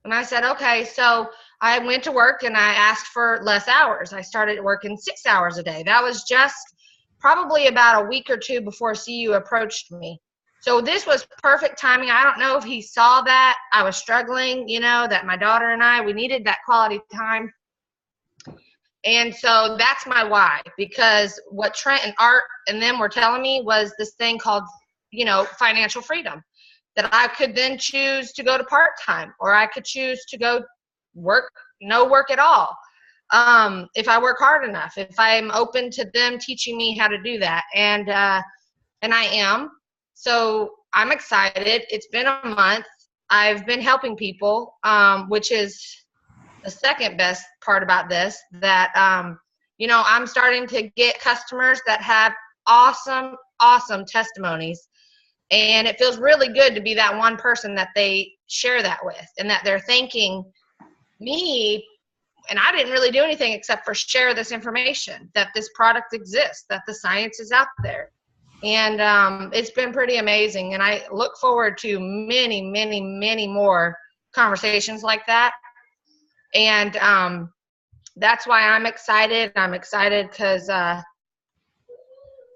And I said, okay. So I went to work and I asked for less hours. I started working 6 hours a day. That was just probably about a week or two before CU approached me. So this was perfect timing. I don't know if he saw that I was struggling, that my daughter and I, we needed that quality time. And so that's my why, because what Trent and Art and them were telling me was this thing called, financial freedom, that I could then choose to go to part-time, or I could choose to go work, no work at all. If I work hard enough, if I'm open to them teaching me how to do that. And I am. So I'm excited. It's been a month. I've been helping people, which is the second best part about this, that, I'm starting to get customers that have awesome, awesome testimonies. And it feels really good to be that one person that they share that with, and that they're thanking me. And I didn't really do anything except for share this information, that this product exists, that the science is out there. And it's been pretty amazing. And I look forward to many, many, many more conversations like that. And that's why I'm excited. I'm excited because,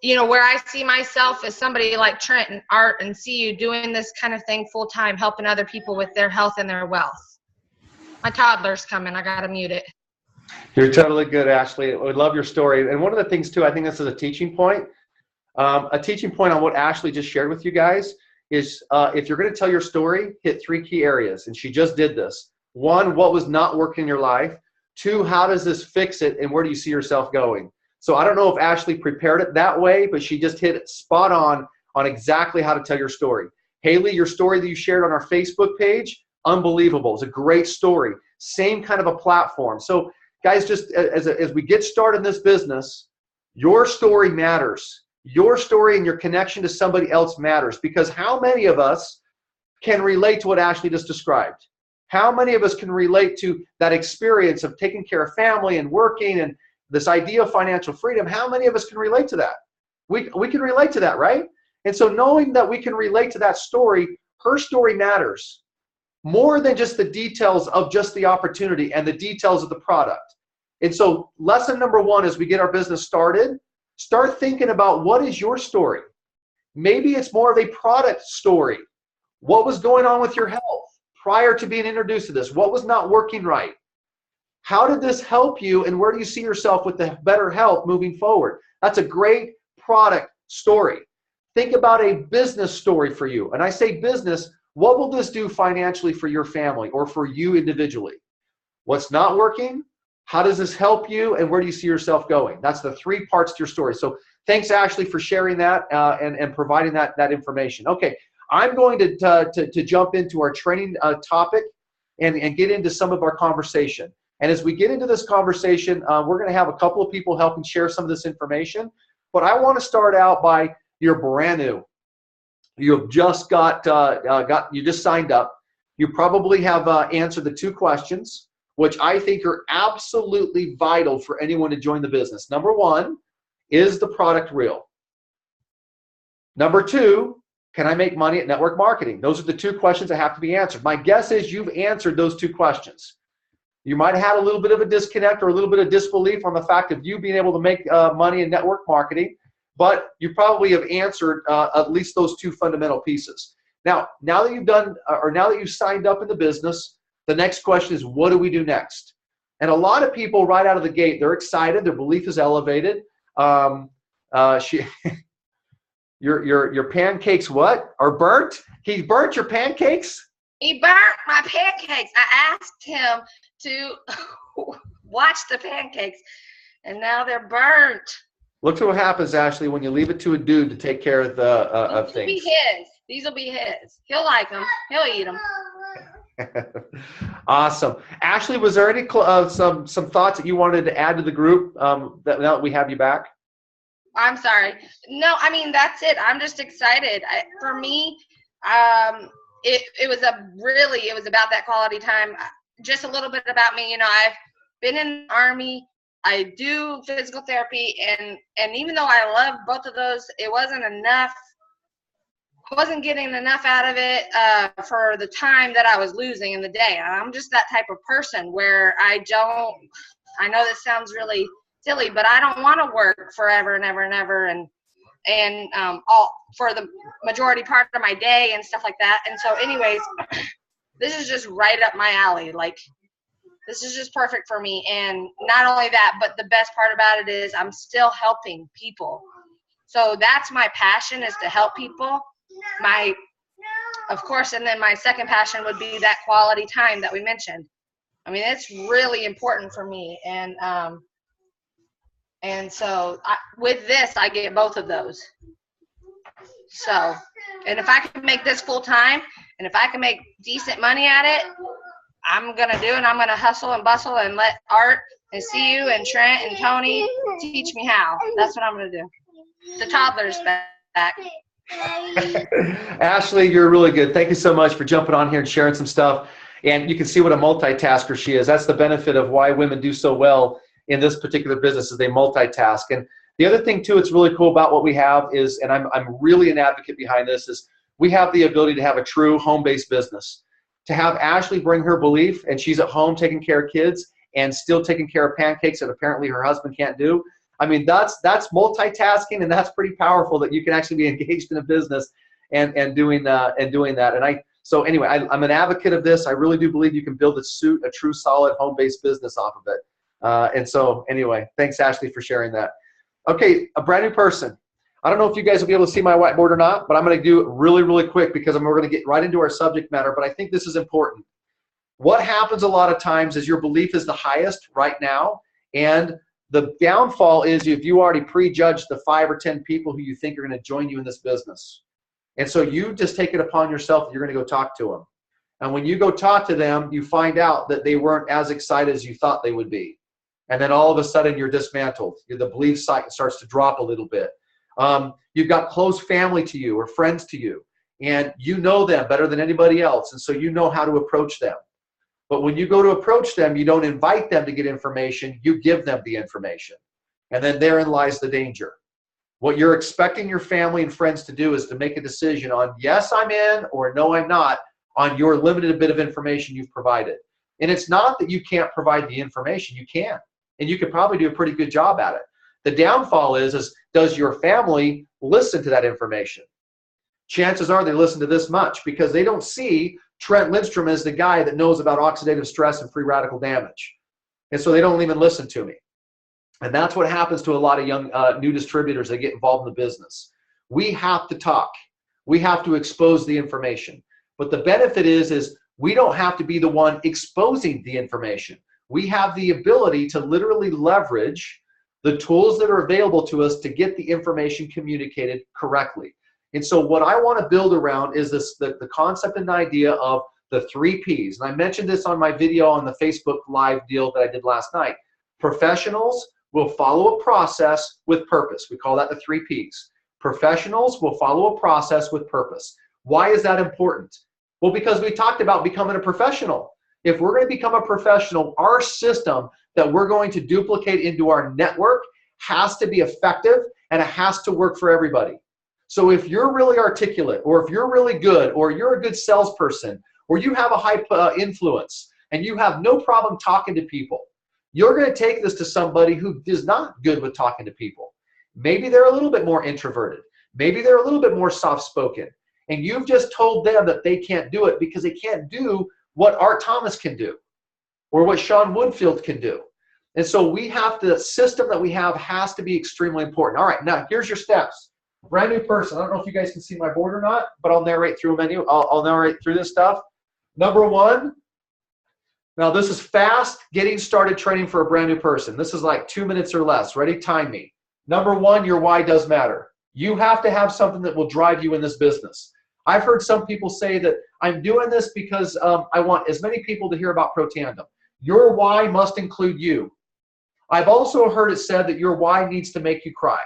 where I see myself as somebody like Trent and Art and CU doing this kind of thing full time, helping other people with their health and their wealth. My toddler's coming. I got to mute it. You're totally good, Ashley. I love your story. And one of the things, too, I think this is a teaching point. A teaching point on what Ashley just shared with you guys is if you're going to tell your story, hit 3 key areas. And she just did this. 1, what was not working in your life? 2, how does this fix it? And where do you see yourself going? So I don't know if Ashley prepared it that way, but she just hit it spot on exactly how to tell your story. Haley, your story that you shared on our Facebook page, unbelievable. It's a great story. Same kind of a platform. So guys, just as we get started in this business, your story matters. Your story and your connection to somebody else matters, because how many of us can relate to what Ashley just described? How many of us can relate to that experience of taking care of family and working and this idea of financial freedom? How many of us can relate to that? We can relate to that, right? And so knowing that we can relate to that story, her story matters more than just the details of just the opportunity and the details of the product. And so lesson number 1 as we get our business started, start thinking about what is your story. Maybe it's more of a product story. What was going on with your health prior to being introduced to this? What was not working right? How did this help you, and where do you see yourself with the better health moving forward? That's a great product story. Think about a business story for you. And I say business, what will this do financially for your family or for you individually? What's not working? How does this help you, and where do you see yourself going? That's the 3 parts to your story. So thanks, Ashley, for sharing that and providing that information. Okay, I'm going to jump into our training topic and get into some of our conversation. And as we get into this conversation, we're going to have a couple of people helping share some of this information. But I want to start out by, you're brand new. You've just you just signed up. You probably have answered the 2 questions, which I think are absolutely vital for anyone to join the business. Number 1, is the product real? Number 2, can I make money at network marketing? Those are the 2 questions that have to be answered. My guess is you've answered those 2 questions. You might have had a little bit of a disconnect or a little bit of disbelief on the fact of you being able to make money in network marketing, but you probably have answered at least those 2 fundamental pieces. Now that you've done, or now that you've signed up in the business, the next question is, what do we do next? And a lot of people right out of the gate, they're excited. Their belief is elevated. Your pancakes what? Are burnt? He burnt your pancakes? He burnt my pancakes. I asked him to watch the pancakes, and now they're burnt. Look what happens, Ashley, when you leave it to a dude to take care of of things. These will be his. These will be his. He'll like them. He'll eat them. Awesome. Ashley, was there any some thoughts that you wanted to add to the group now that we have you back? I'm sorry. No, I mean, that's it. I'm just excited. For me, it was about that quality time. Just a little bit about me. I've been in the Army. I do physical therapy, and even though I love both of those, it wasn't enough. wasn't getting enough out of it for the time that I was losing in the day. I'm just that type of person where I know this sounds really silly, but I don't want to work forever and ever and ever and all for the majority part of my day and stuff like that. And so anyways, this is just right up my alley. Like, this is just perfect for me. And not only that, but the best part about it is I'm still helping people. So that's my passion, is to help people. Of course, and then my second passion would be that quality time that we mentioned. I mean, it's really important for me. And so with this, I get both of those. So, and if I can make this full time, and if I can make decent money at it, I'm going to do it. I'm going to hustle and bustle and let Art and CU and Trent and Tony teach me how. That's what I'm going to do. The toddler's back. Ashley, you're really good. Thank you so much for jumping on here and sharing some stuff. And you can see what a multitasker she is. That's the benefit of why women do so well in this particular business, is they multitask. And the other thing too, it's really cool about what we have is, and I'm really an advocate behind this, is we have the ability to have a true home-based business. To have Ashley bring her belief, and she's at home taking care of kids and still taking care of pancakes that apparently her husband can't do. I mean, that's multitasking, and that's pretty powerful, that you can actually be engaged in a business and doing that. And so anyway, I'm an advocate of this. I really do believe you can build a true solid home-based business off of it. And so anyway, thanks Ashley for sharing that. Okay, a brand new person. I don't know if you guys will be able to see my whiteboard or not, but I'm going to do it really, really quick because we're going to get right into our subject matter, but I think this is important. What happens a lot of times is your belief is the highest right now, and the downfall is if you already prejudged the 5 or 10 people who you think are going to join you in this business. And so you just take it upon yourself that you're going to go talk to them. And when you go talk to them, you find out that they weren't as excited as you thought they would be. And then all of a sudden you're dismantled. The belief cycle starts to drop a little bit. You've got close family to you or friends to you, and you know them better than anybody else. And so you know how to approach them. But when you go to approach them, you don't invite them to get information, you give them the information. And then therein lies the danger. What you're expecting your family and friends to do is to make a decision on yes, I'm in, or no, I'm not, on your limited bit of information you've provided. And it's not that you can't provide the information, you can. And you could probably do a pretty good job at it. The downfall is does your family listen to that information? Chances are they listen to this much because they don't see Trent Lindstrom as the guy that knows about oxidative stress and free radical damage. And so they don't even listen to me. And that's what happens to a lot of young new distributors that get involved in the business. We have to talk. We have to expose the information. But the benefit is we don't have to be the one exposing the information. We have the ability to literally leverage the tools that are available to us to get the information communicated correctly. And so what I want to build around is the concept and idea of the 3 Ps. And I mentioned this on my video on the Facebook Live deal that I did last night. Professionals will follow a process with purpose. We call that the 3 Ps. Professionals will follow a process with purpose. Why is that important? Well, because we talked about becoming a professional. If we're going to become a professional, our system that we're going to duplicate into our network has to be effective, and it has to work for everybody. So if you're really articulate, or if you're really good, or you're a good salesperson, or you have a high influence, and you have no problem talking to people, you're going to take this to somebody who is not good with talking to people. Maybe they're a little bit more introverted. Maybe they're a little bit more soft-spoken. And you've just told them that they can't do it because they can't do what Art Thomas can do or what Sean Woodfield can do. And so the system that we have has to be extremely important. All right, now here's your steps. Brand new person. I don't know if you guys can see my board or not, but I'll narrate through I'll narrate through this stuff. Number 1, now this is fast getting started training for a brand new person. This is like 2 minutes or less. Ready? Time me. Number 1, your why does matter. You have to have something that will drive you in this business. I've heard some people say that I'm doing this because I want as many people to hear about Protandem. Your why must include you. I've also heard it said that your why needs to make you cry.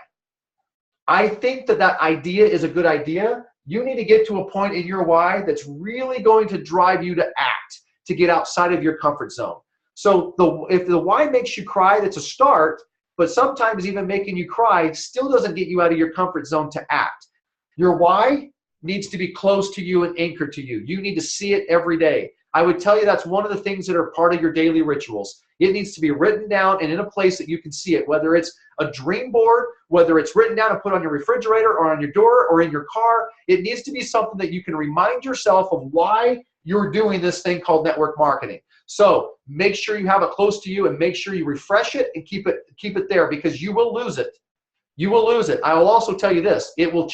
I think that idea is a good idea. You need to get to a point in your why that's really going to drive you to act, to get outside of your comfort zone. So if the why makes you cry, that's a start, but sometimes even making you cry still doesn't get you out of your comfort zone to act. Your why needs to be close to you and anchored to you. You need to see it every day. I would tell you that's one of the things that are part of your daily rituals. It needs to be written down and in a place that you can see it, whether it's a dream board, whether it's written down and put on your refrigerator or on your door or in your car. It needs to be something that you can remind yourself of why you're doing this thing called network marketing. So make sure you have it close to you and make sure you refresh it and keep it there, because you will lose it. You will lose it. I will also tell you this, it'll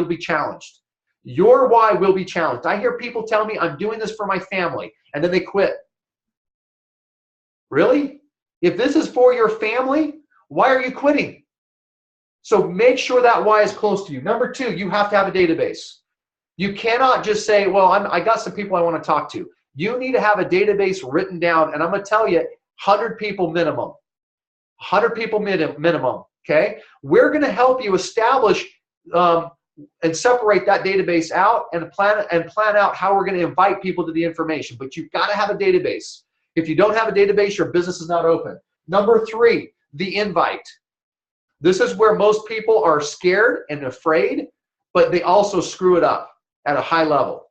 be challenged. Your why will be challenged. I hear people tell me, I'm doing this for my family, and then they quit. Really? If this is for your family, why are you quitting? So make sure that why is close to you. Number two, you have to have a database. You cannot just say, well, I got some people I want to talk to. You need to have a database written down, and I'm going to tell you, 100 people minimum. 100 people minimum, okay? We're going to help you establish and separate that database out and plan out how we're going to invite people to the information. But you've got to have a database. If you don't have a database, your business is not open. Number three, the invite. This is where most people are scared and afraid, but they also screw it up at a high level.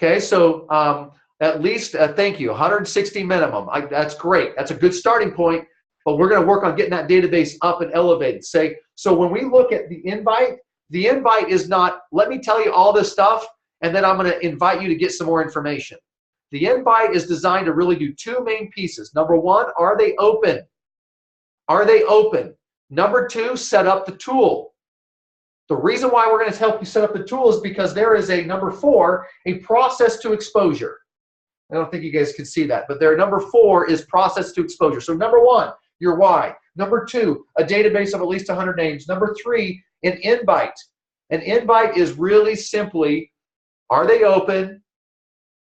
Okay, so at least, thank you, 160 minimum. That's great. That's a good starting point, but we're going to work on getting that database up and elevated. So when we look at the invite is not, let me tell you all this stuff, and then I'm going to invite you to get some more information. The invite is designed to really do two main pieces. Number one, are they open? Are they open? Number two, set up the tool. The reason why we're going to help you set up the tool is because there is a number four, a process to exposure. I don't think you guys can see that, but number four is process to exposure. So number one, your why. Number two, a database of at least 100 names. Number three, an invite. An invite is really simply, are they open?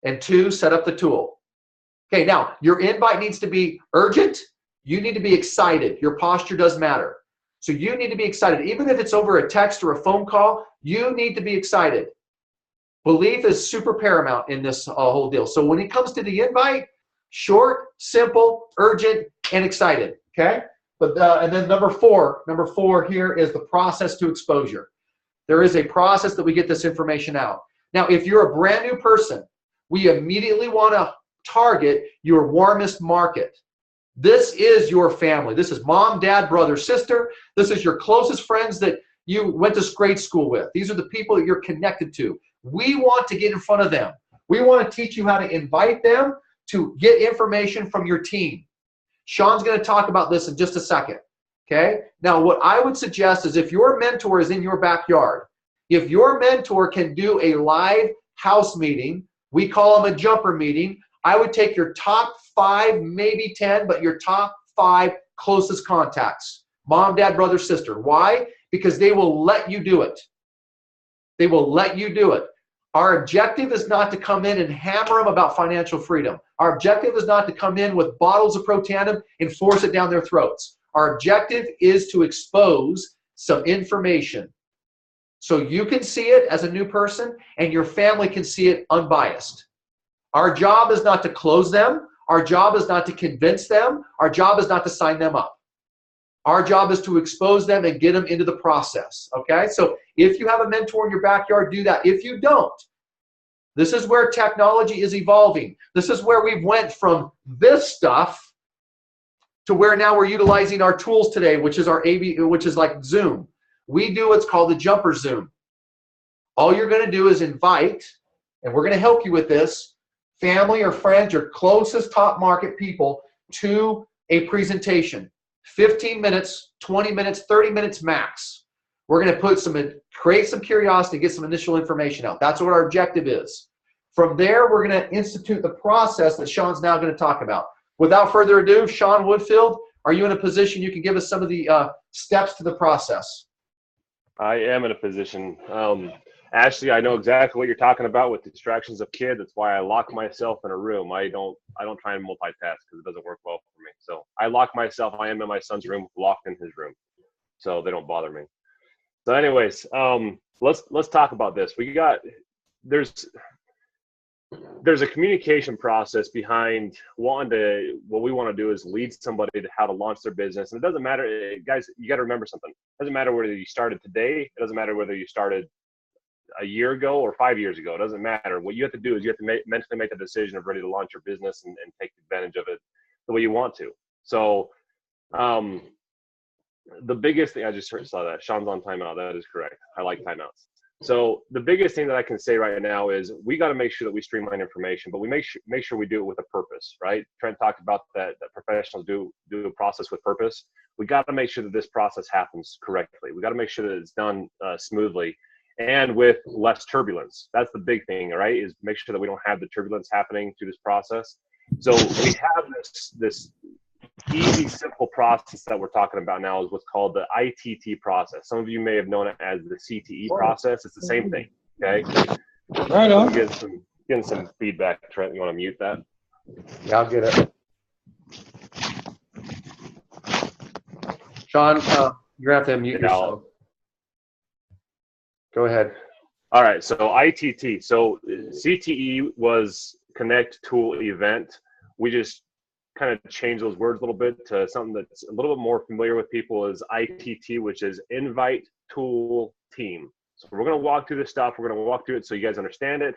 And two, set up the tool. Okay, now your invite needs to be urgent. You need to be excited. Your posture does matter. So you need to be excited. Even if it's over a text or a phone call, you need to be excited. Belief is super paramount in this whole deal. So when it comes to the invite, short, simple, urgent, and excited. Okay? But and then number four here is the process to exposure. There is a process that we get this information out. Now, if you're a brand new person, we immediately want to target your warmest market. This is your family. This is mom, dad, brother, sister. This is your closest friends that you went to grade school with. These are the people that you're connected to. We want to get in front of them. We want to teach you how to invite them to get information from your team. Sean's going to talk about this in just a second. Okay? Now, what I would suggest is if your mentor is in your backyard, if your mentor can do a live house meeting, we call them a jumper meeting, I would take your top 5, maybe 10, but your top 5 closest contacts. Mom, dad, brother, sister. Why? Because they will let you do it. They will let you do it. Our objective is not to come in and hammer them about financial freedom. Our objective is not to come in with bottles of Protandim and force it down their throats. Our objective is to expose some information so you can see it as a new person and your family can see it unbiased. Our job is not to close them. Our job is not to convince them. Our job is not to sign them up. Our job is to expose them and get them into the process, okay? So if you have a mentor in your backyard, do that. If you don't, this is where technology is evolving. This is where we went from this stuff to where now we're utilizing our tools today, which is which is like Zoom. We do what's called the jumper Zoom. All you're going to do is invite, and we're going to help you with this, family or friends, your closest top market people to a presentation. 15 minutes, 20 minutes, 30 minutes max. We're going to create some curiosity, get some initial information out. That's what our objective is. From there, we're going to institute the process that Sean's now going to talk about. Without further ado, Sean Woodfield, are you in a position you can give us some of the steps to the process? I am in a position. Ashley, I know exactly what you're talking about with distractions of kids. That's why I lock myself in a room. I don't try and multitask because it doesn't work well for me. So I lock myself. I am in my son's room, locked in his room, so they don't bother me. So, anyways, let's talk about this. There's a communication process behind what we want to do is lead somebody to how to launch their business. And it doesn't matter, guys, you got to remember something. It doesn't matter whether you started today. It doesn't matter whether you started a year ago or 5 years ago. It doesn't matter. What you have to do is you have to mentally make a decision of ready to launch your business and take advantage of it the way you want to. So the biggest thing, I just saw that Sean's on timeout. That is correct. I like timeouts. So the biggest thing that I can say right now is we got to make sure that we streamline information, but we make sure we do it with a purpose, right? Trent talked about that professionals do a process with purpose. We got to make sure that this process happens correctly. We got to make sure that it's done smoothly and with less turbulence. That's the big thing, right? Is make sure that we don't have the turbulence happening through this process. So we have this easy, simple process that we're talking about now is what's called the ITT process. Some of you may have known it as the CTE process. It's the same thing, okay? Right on. Getting some feedback. Trent, you want to mute that? Yeah, I'll get it. Sean, you're going to have to unmute yourself. Go ahead. All right, so ITT. So CTE was Connect, Tool, Event. We just kind of change those words a little bit to something that's a little bit more familiar with people is ITT, which is Invite, Tool, Team. So we're going to walk through this stuff. We're going to walk through it so you guys understand it.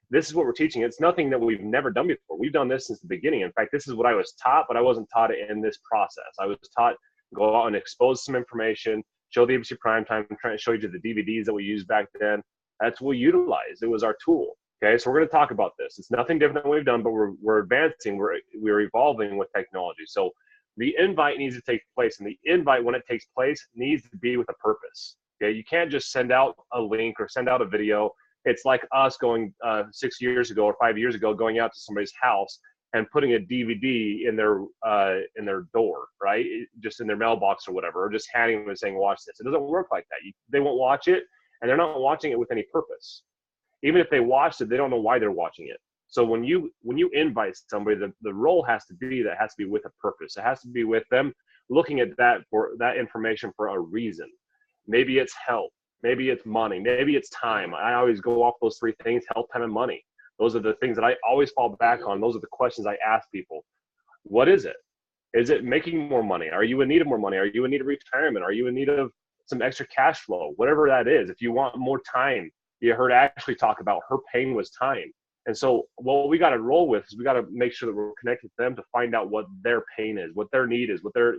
This is what we're teaching. It's nothing that we've never done before. We've done this since the beginning. In fact, this is what I was taught, but I wasn't taught it in this process. I was taught go out and expose some information, show the ABC Primetime, I'm trying to show you the DVDs that we used back then. That's what we utilized. It was our tool. Okay, so we're going to talk about this. It's nothing different than what we've done, but we're advancing. We're evolving with technology. So the invite needs to take place, and the invite, when it takes place, needs to be with a purpose. Okay, you can't just send out a link or send out a video. It's like us going 6 years ago or 5 years ago, going out to somebody's house and putting a DVD in their door, right? Just in their mailbox or whatever, or just handing them and saying, "Watch this." It doesn't work like that. They won't watch it, and they're not watching it with any purpose. Even if they watched it, they don't know why they're watching it. So when you invite somebody, the role has to be with a purpose. It has to be with them looking at that information for a reason. Maybe it's health, maybe it's money, maybe it's time. I always go off those three things: health, time, and money. Those are the things that I always fall back on. Those are the questions I ask people. What is it? Is it making more money? Are you in need of more money? Are you in need of retirement? Are you in need of some extra cash flow? Whatever that is. If you want more time, you heard Ashley talk about her pain was time. And so what we got to roll with is we got to make sure that we're connected to them to find out what their pain is, what their need is, what their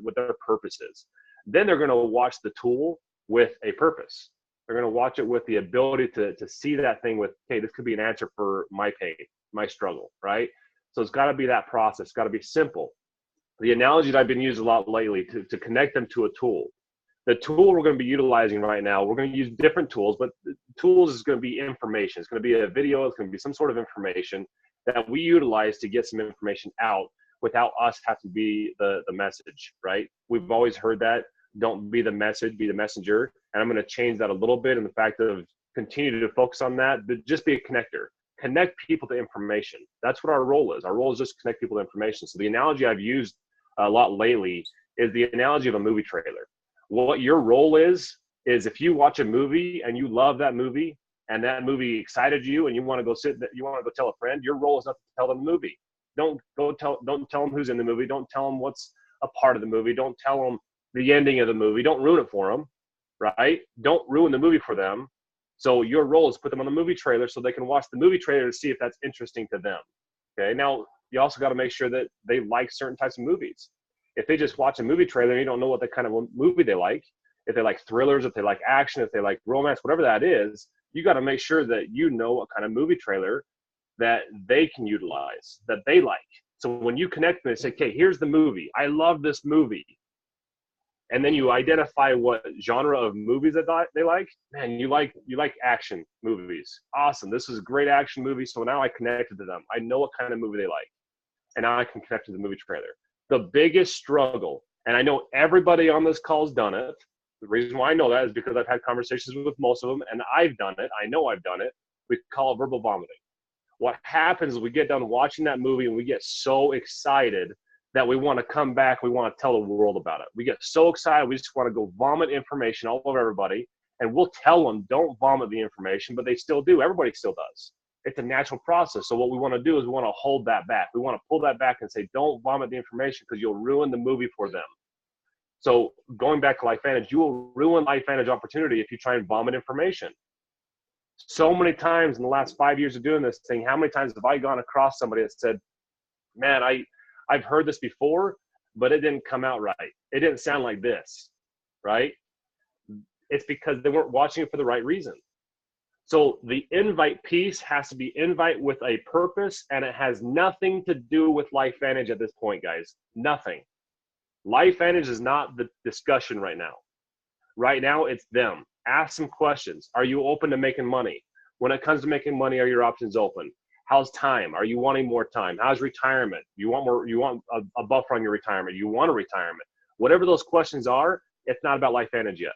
purpose is. Then they're going to watch the tool with a purpose. They're going to watch it with the ability to see that thing with, hey, this could be an answer for my pain, my struggle, right? So it's got to be that process. It's got to be simple. The analogy that I've been using a lot lately to connect them to a tool. The tool we're going to be utilizing right now, we're going to use different tools, but the tools is going to be information. It's going to be a video. It's going to be some sort of information that we utilize to get some information out without us having to be the message, right? We've always heard that. Don't be the message, be the messenger. And I'm going to change that a little bit in the fact of continue to focus on that, but just be a connector. Connect people to information. That's what our role is. Our role is just connect people to information. So the analogy I've used a lot lately is the analogy of a movie trailer. What your role is if you watch a movie and you love that movie and that movie excited you and you want to go tell a friend, your role is not to tell them the movie. Don't tell them who's in the movie. Don't tell them what's a part of the movie. Don't tell them the ending of the movie. Don't ruin it for them, right? Don't ruin the movie for them. So your role is put them on the movie trailer so they can watch the movie trailer to see if that's interesting to them. Okay. Now you also got to make sure that they like certain types of movies. If they just watch a movie trailer and you don't know what the kind of movie they like, if they like thrillers, if they like action, if they like romance, whatever that is, you got to make sure that you know what kind of movie trailer that they can utilize, that they like. So when you connect them and say, okay, here's the movie. I love this movie. And then you identify what genre of movies that they like. Man, you like action movies. Awesome. This is a great action movie. So now I connected to them. I know what kind of movie they like. And now I can connect to the movie trailer. The biggest struggle, and I know everybody on this call has done it. The reason why I know that is because I've had conversations with most of them, and I've done it. I know I've done it. We call it verbal vomiting. What happens is we get done watching that movie and we get so excited that we want to come back. We want to tell the world about it. We get so excited. We just want to go vomit information all over everybody, and we'll tell them don't vomit the information, but they still do. Everybody still does. It's a natural process. So what we want to do is we want to hold that back. We want to pull that back and say, don't vomit the information because you'll ruin the movie for them. So going back to LifeVantage, you will ruin LifeVantage Opportunity if you try and vomit information. So many times in the last 5 years of doing this thing, how many times have I gone across somebody that said, man, I've heard this before, but it didn't come out right. It didn't sound like this, right? It's because they weren't watching it for the right reason. So the invite piece has to be invite with a purpose, and it has nothing to do with LifeVantage at this point, guys. Nothing. LifeVantage is not the discussion right now. Right now, it's them. Ask some questions. Are you open to making money? When it comes to making money, are your options open? How's time? Are you wanting more time? How's retirement? You want more? You want a buffer on your retirement? You want a retirement? Whatever those questions are, it's not about LifeVantage yet.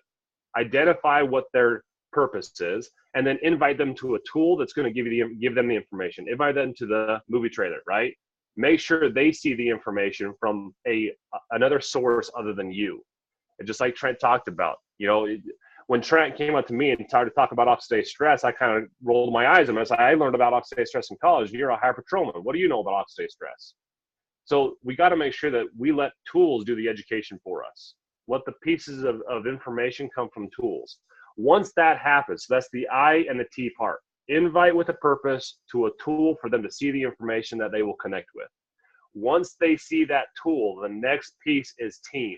Identify what their purpose is, and then invite them to a tool that's going to give them the information. Invite them to the movie trailer, right? Make sure they see the information from another source other than you. And just like Trent talked about, when Trent came up to me and started to talk about oxidative stress, I kind of rolled my eyes at him. I said, I learned about oxidative stress in college. You're a high patrolman. What do you know about oxidative stress? So we got to make sure that we let tools do the education for us. Let the pieces of information come from tools. Once that happens, so that's the I and the T part. Invite with a purpose to a tool for them to see the information that they will connect with. Once they see that tool, the next piece is team.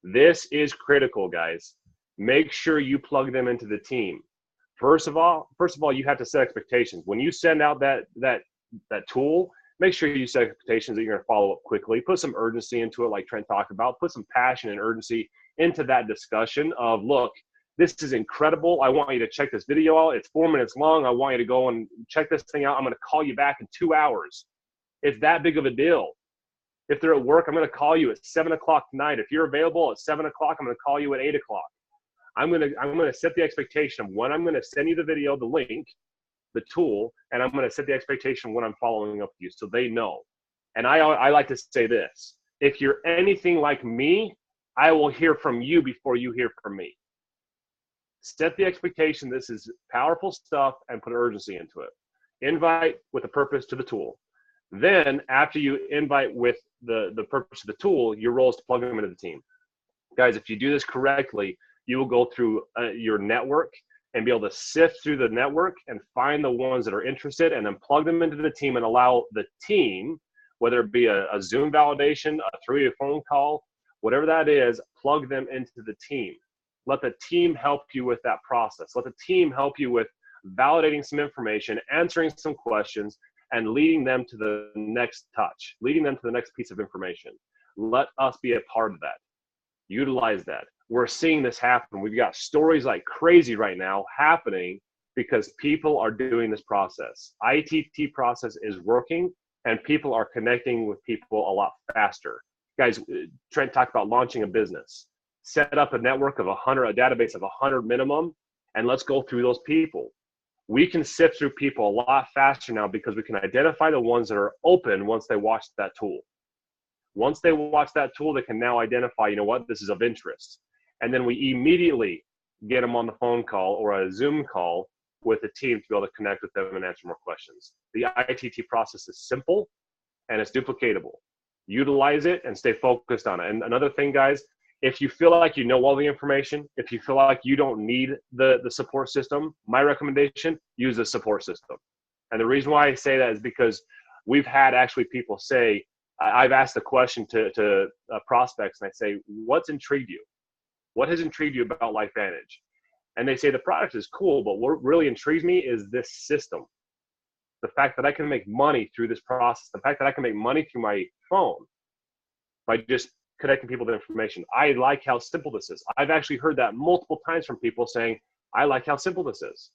This is critical, guys. Make sure you plug them into the team. First of all, you have to set expectations. When you send out that tool, make sure you set expectations that you're going to follow up quickly. Put some urgency into it, like Trent talked about. Put some passion and urgency into that discussion of, look, this is incredible. I want you to check this video out. It's 4 minutes long. I want you to go and check this thing out. I'm going to call you back in 2 hours. It's that big of a deal. If they're at work, I'm going to call you at 7 o'clock tonight. If you're available at 7 o'clock, I'm going to call you at 8 o'clock. I'm going to set the expectation of when I'm going to send you the video, the link, the tool, and I'm going to set the expectation when I'm following up with you so they know. And I like to say this. If you're anything like me, I will hear from you before you hear from me. Set the expectation. This is powerful stuff, and put urgency into it. Invite with a purpose to the tool. Then after you invite with the purpose of the tool, your role is to plug them into the team. Guys, if you do this correctly, you will go through your network and be able to sift through the network and find the ones that are interested, and then plug them into the team and allow the team, whether it be a Zoom validation, through a phone call, whatever that is, plug them into the team. Let the team help you with that process. Let the team help you with validating some information, answering some questions, and leading them to the next touch, leading them to the next piece of information. Let us be a part of that. Utilize that. We're seeing this happen. We've got stories like crazy right now happening because people are doing this process. ITT process is working, and people are connecting with people a lot faster. Guys, Trent talked about launching a business. Set up a network of 100, a database of 100 minimum, and let's go through those people. We can sift through people a lot faster now because we can identify the ones that are open once they watch that tool. Once they watch that tool, they can now identify, you know what, this is of interest. And then we immediately get them on the phone call or a Zoom call with the team to be able to connect with them and answer more questions. The ITT process is simple and it's duplicatable. Utilize it and stay focused on it. And another thing, guys, if you feel like you know all the information, if you feel like you don't need the support system, my recommendation, use the support system. And the reason why I say that is because we've had actually people say, I've asked the question to prospects, and I say, what's intrigued you? What has intrigued you about LifeVantage? And they say the product is cool, but what really intrigues me is this system. The fact that I can make money through this process, the fact that I can make money through my phone by just connecting people to information. I like how simple this is. I've actually heard that multiple times from people saying, I like how simple this is.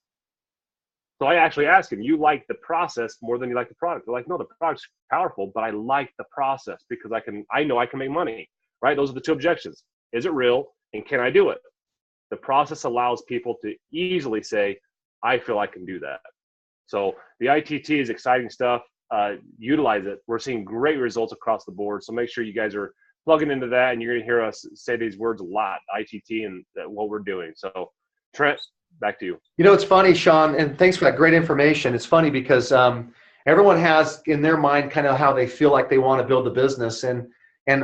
So I actually ask them, you like the process more than you like the product? They're like, no, the product's powerful, but I like the process because I know I can make money, right? Those are the two objections. Is it real? And can I do it? The process allows people to easily say, I feel I can do that. So the ITT is exciting stuff. Utilize it. We're seeing great results across the board. So make sure you guys are plugging into that, and you're going to hear us say these words a lot, ITT and what we're doing. So Trent, back to you. You know, it's funny, Sean, and thanks for that great information. It's funny because everyone has in their mind kind of how they feel like they want to build a business. And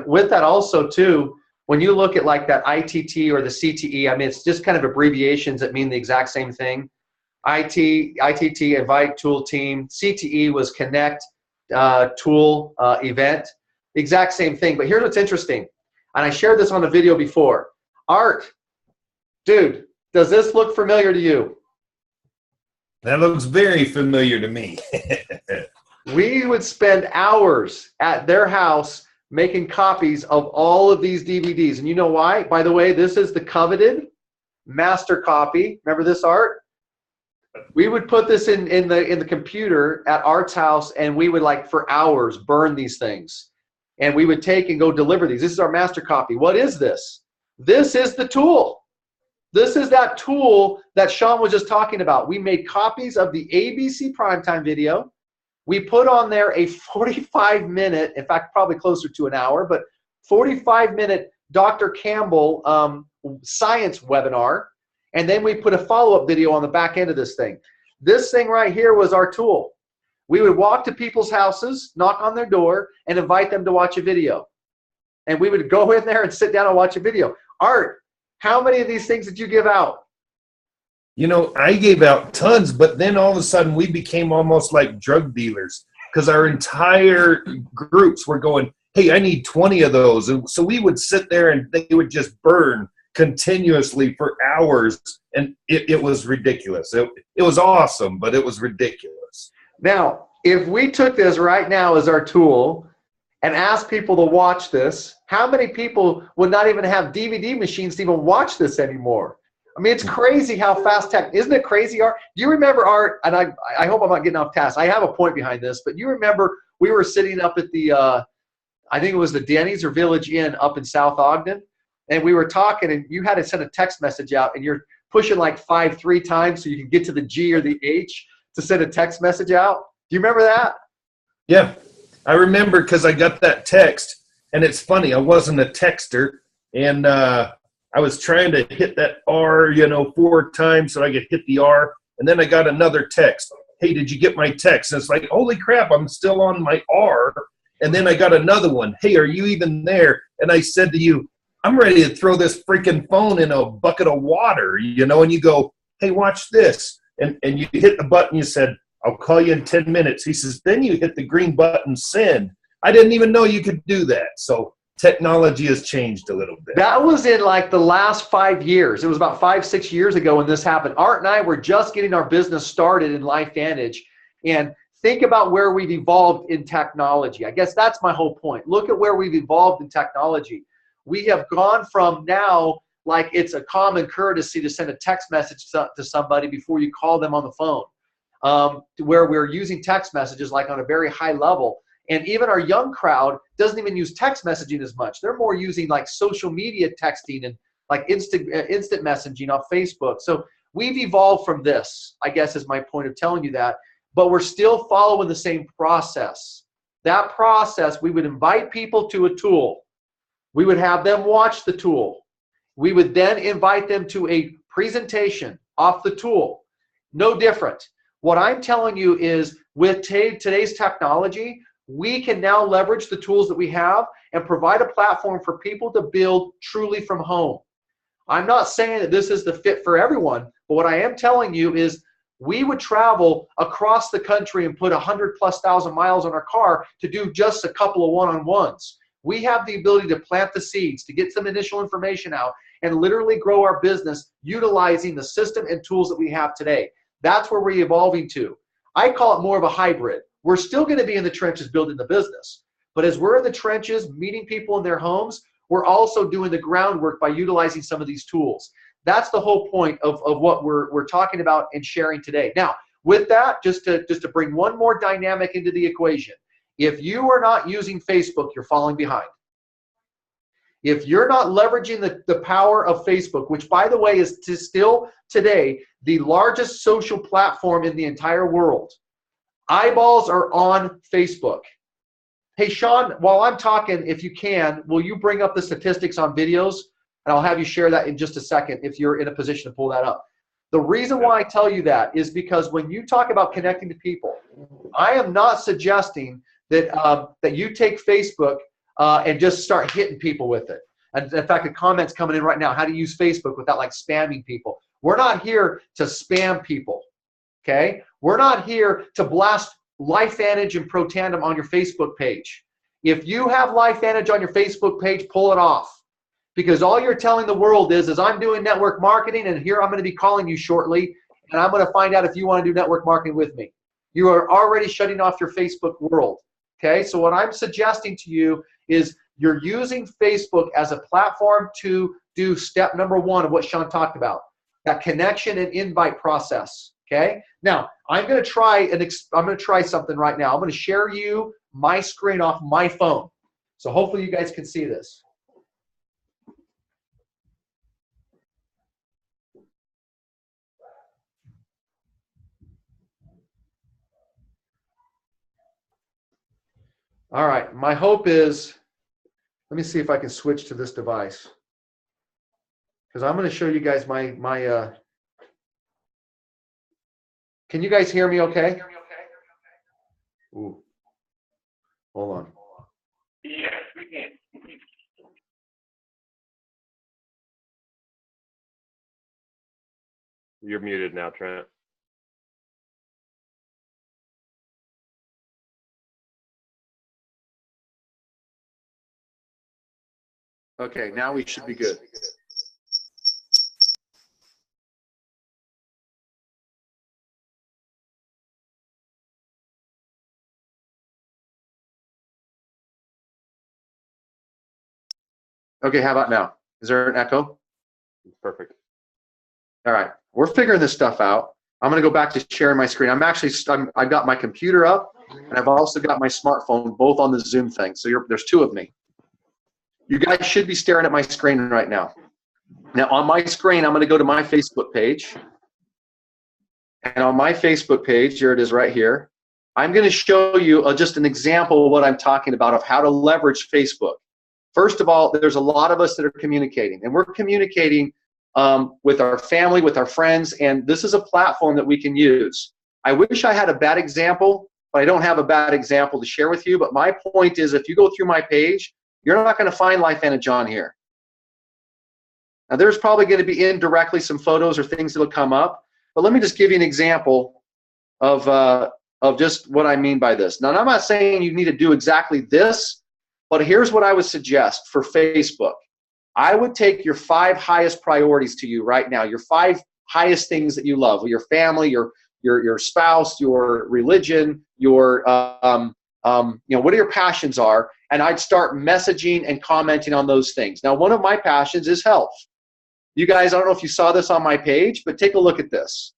with that also too, when you look at like that ITT or the CTE, I mean, it's just kind of abbreviations that mean the exact same thing. ITT, invite, tool, team. CTE was connect, tool, event. Exact same thing. But here's what's interesting. And I shared this on the video before. Art, dude, does this look familiar to you? That looks very familiar to me. We would spend hours at their house making copies of all of these DVDs. And you know why? By the way, this is the coveted master copy. Remember this, Art? We would put this in the computer at Art's house, and we would, like, for hours burn these things. And we would take and go deliver these. This is our master copy. What is this? This is the tool. This is that tool that Sean was just talking about. We made copies of the ABC primetime video. We put on there a 45-minute, in fact, probably closer to an hour, but 45-minute Dr. Campbell science webinar. And then we put a follow-up video on the back end of this thing. This thing right here was our tool. We would walk to people's houses, knock on their door, and invite them to watch a video. And we would go in there and sit down and watch a video. Art, how many of these things did you give out? You know, I gave out tons, but then all of a sudden we became almost like drug dealers because our entire groups were going, hey, I need 20 of those. And so we would sit there and they would just burn continuously for hours, and it was ridiculous. It was awesome, but it was ridiculous. Now, if we took this right now as our tool and asked people to watch this, how many people would not even have DVD machines to even watch this anymore? I mean, it's crazy how fast tech, isn't it crazy, Art? Do you remember, Art, and I hope I'm not getting off task. I have a point behind this, but you remember we were sitting up at the, I think it was the Denny's or Village Inn up in South Ogden, and we were talking, and you had to send a text message out, and you're pushing like 3 times so you can get to the G or the H to send a text message out. Do you remember that? Yeah, I remember because I got that text, and it's funny, I wasn't a texter, and I was trying to hit that R, 4 times so I could hit the R, and then I got another text. Hey, did you get my text? And it's like, holy crap, I'm still on my R. And then I got another one. Hey, are you even there? And I said to you, I'm ready to throw this freaking phone in a bucket of water, and you go, hey, watch this. And you hit the button, you said, I'll call you in 10 minutes. He says, then you hit the green button, send. I didn't even know you could do that. So technology has changed a little bit. That was in like the last 5 years. It was about 5-6 years ago when this happened. Art and I were just getting our business started in LifeVantage. And think about where we've evolved in technology. I guess that's my whole point. Look at where we've evolved in technology. We have gone from now, like it's a common courtesy to send a text message to somebody before you call them on the phone, to where we're using text messages like on a very high level. And even our young crowd doesn't even use text messaging as much. They're more using like social media texting and like instant messaging on Facebook. So we've evolved from this, I guess is my point of telling you that. But we're still following the same process. That process, we would invite people to a tool. We would have them watch the tool. We would then invite them to a presentation off the tool. No different. What I'm telling you is with today's technology, we can now leverage the tools that we have and provide a platform for people to build truly from home. I'm not saying that this is the fit for everyone, but what I am telling you is we would travel across the country and put 100,000+ miles on our car to do just a couple of one-on-ones. We have the ability to plant the seeds, to get some initial information out, and literally grow our business utilizing the system and tools that we have today. That's where we're evolving to. I call it more of a hybrid. We're still going to be in the trenches building the business. But as we're in the trenches meeting people in their homes, we're also doing the groundwork by utilizing some of these tools. That's the whole point of what we're talking about and sharing today. Now, with that, just to bring one more dynamic into the equation. If you are not using Facebook, you're falling behind. If you're not leveraging the power of Facebook, which by the way is still today the largest social platform in the entire world, eyeballs are on Facebook. Hey, Sean, while I'm talking, if you can, will you bring up the statistics on videos? And I'll have you share that in just a second if you're in a position to pull that up. The reason why I tell you that is because when you talk about connecting to people, I am not suggesting that you take Facebook and just start hitting people with it. And in fact, the comments coming in right now, how to use Facebook without like spamming people. We're not here to spam people. okay? We're not here to blast LifeVantage and Pro Tandem on your Facebook page. If you have LifeVantage on your Facebook page, pull it off. Because all you're telling the world is I'm doing network marketing, and here I'm going to be calling you shortly, and I'm going to find out if you want to do network marketing with me. You are already shutting off your Facebook world, okay? So what I'm suggesting to you is you're using Facebook as a platform to do step number 1 of what Sean talked about, that connection and invite process, okay? Now, I'm going to try something right now. I'm going to share you my screen off my phone. So hopefully you guys can see this. All right, my hope is, let me see if I can switch to this device. Because I'm going to show you guys can you guys hear me okay? Ooh, hold on. Yes, we can. You're muted now, Trent. Okay, now we should be good. Okay, how about now? Is there an echo? Perfect. All right, we're figuring this stuff out. I'm going to go back to sharing my screen. I've got my computer up, and I've also got my smartphone both on the Zoom thing. So there's 2 of me. You guys should be staring at my screen right now. Now, on my screen, I'm going to go to my Facebook page. And on my Facebook page, here it is right here, I'm going to show you just an example of what I'm talking about of how to leverage Facebook. First of all, there's a lot of us that are communicating. And we're communicating with our family, with our friends, and this is a platform that we can use. I wish I had a bad example, but I don't have a bad example to share with you. But my point is, if you go through my page, you're not going to find LifeVantage on here. Now, there's probably going to be indirectly some photos or things that will come up, but let me just give you an example of just what I mean by this. Now, I'm not saying you need to do exactly this, but here's what I would suggest for Facebook. I would take your 5 highest priorities to you right now, your 5 highest things that you love, your family, your spouse, your religion, your what your passions are, and I'd start messaging and commenting on those things. Now, one of my passions is health. You guys, I don't know if you saw this on my page, but take a look at this.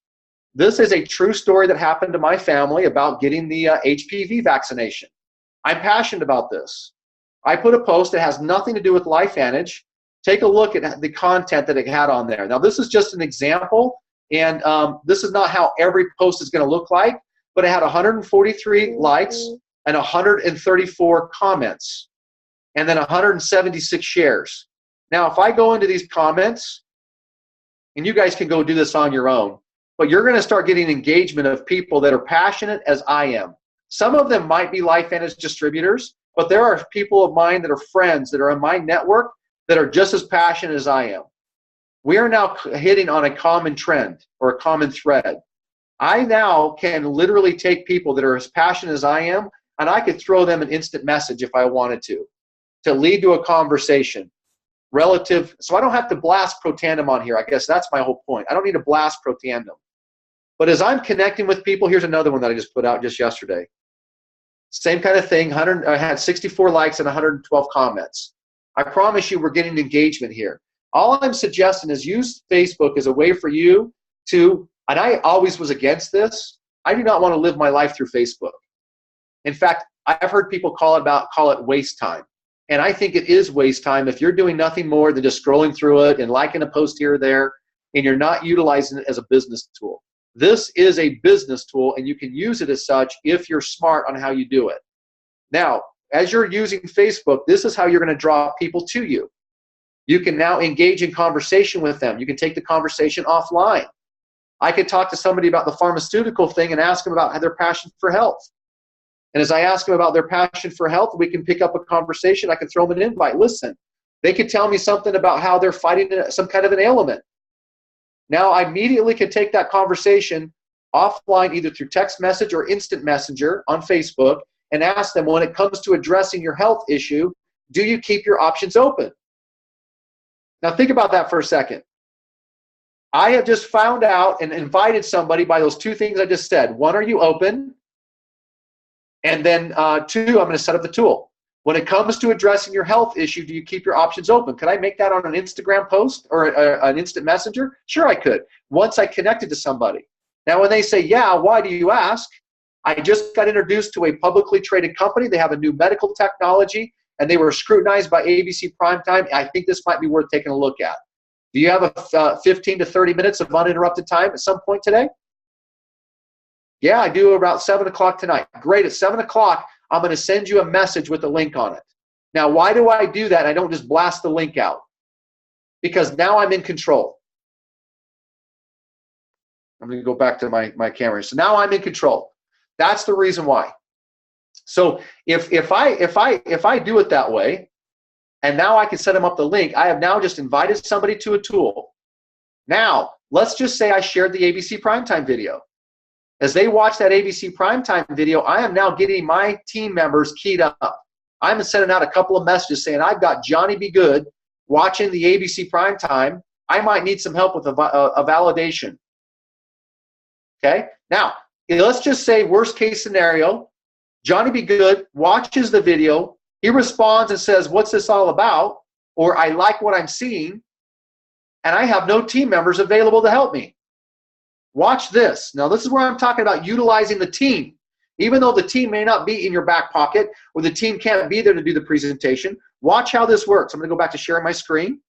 This is a true story that happened to my family about getting the HPV vaccination. I'm passionate about this. I put a post that has nothing to do with LifeVantage. Take a look at the content that it had on there. Now, this is just an example, and this is not how every post is going to look like, but it had 143 likes and 134 comments, and then 176 shares. Now, if I go into these comments, and you guys can go do this on your own, but you're going to start getting engagement of people that are passionate as I am. Some of them might be LifeVantage distributors, but there are people of mine that are friends that are in my network that are just as passionate as I am. We are now hitting on a common trend or a common thread. I now can literally take people that are as passionate as I am, and I could throw them an instant message if I wanted to lead to a conversation relative. So I don't have to blast Pro Tandem on here. I guess that's my whole point. I don't need to blast Pro Tandem. But as I'm connecting with people, here's another one that I just put out just yesterday. Same kind of thing. I had 64 likes and 112 comments. I promise you we're getting engagement here. All I'm suggesting is use Facebook as a way for you to, and I always was against this, I do not want to live my life through Facebook. In fact, I've heard people call it waste time. And I think it is waste time if you're doing nothing more than just scrolling through it and liking a post here or there, and you're not utilizing it as a business tool. This is a business tool, and you can use it as such if you're smart on how you do it. Now, as you're using Facebook, this is how you're going to draw people to you. You can now engage in conversation with them. You can take the conversation offline. I could talk to somebody about the pharmaceutical thing and ask them about their passion for health. And as I ask them about their passion for health, we can pick up a conversation. I can throw them an invite. Listen, they could tell me something about how they're fighting some kind of an ailment. Now I immediately can take that conversation offline, either through text message or instant messenger on Facebook, and ask them, when it comes to addressing your health issue, do you keep your options open? Now think about that for a second. I have just found out and invited somebody by those two things I just said. One, are you open? And then two, I'm going to set up the tool. When it comes to addressing your health issue, do you keep your options open? Could I make that on an Instagram post or an instant messenger? Sure, I could, once I connected to somebody. Now, when they say, yeah, why do you ask? I just got introduced to a publicly traded company. They have a new medical technology, and they were scrutinized by ABC Primetime. I think this might be worth taking a look at. Do you have a 15 to 30 minutes of uninterrupted time at some point today? Yeah, I do, about 7 o'clock tonight. Great, at 7 o'clock, I'm going to send you a message with a link on it. Now, why do I do that? I don't just blast the link out. Because now I'm in control. I'm going to go back to my camera. So now I'm in control. That's the reason why. So if I do it that way, and now I can set them up the link, I have now just invited somebody to a tool. Now, let's just say I shared the ABC Primetime video. As they watch that ABC Primetime video, I am now getting my team members keyed up. I'm sending out a couple of messages saying, I've got Johnny Be Good watching the ABC Primetime. I might need some help with a validation. Okay? Now, let's just say worst case scenario, Johnny Be Good watches the video. He responds and says, what's this all about? Or I like what I'm seeing. And I have no team members available to help me. Watch this. Now, this is where I'm talking about utilizing the team. Even though the team may not be in your back pocket or the team can't be there to do the presentation, watch how this works. I'm going to go back to sharing my screen.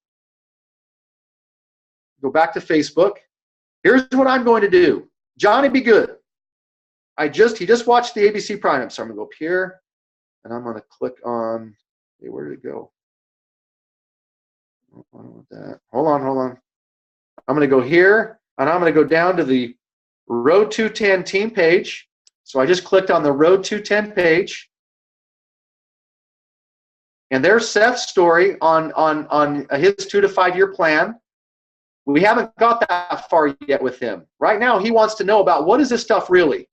Go back to Facebook. Here's what I'm going to do. Johnny Be Good. He just watched the ABC Prime. So I'm going to go up here, and I'm going to click on, hey, where did it go? Hold on. I'm going to go here, and I'm going to go down to the Road 210 team page. So I just clicked on the Road 210 page. And there's Seth's story on his 2 to 5 year plan. We haven't got that far yet with him. Right now, he wants to know about what is this stuff really.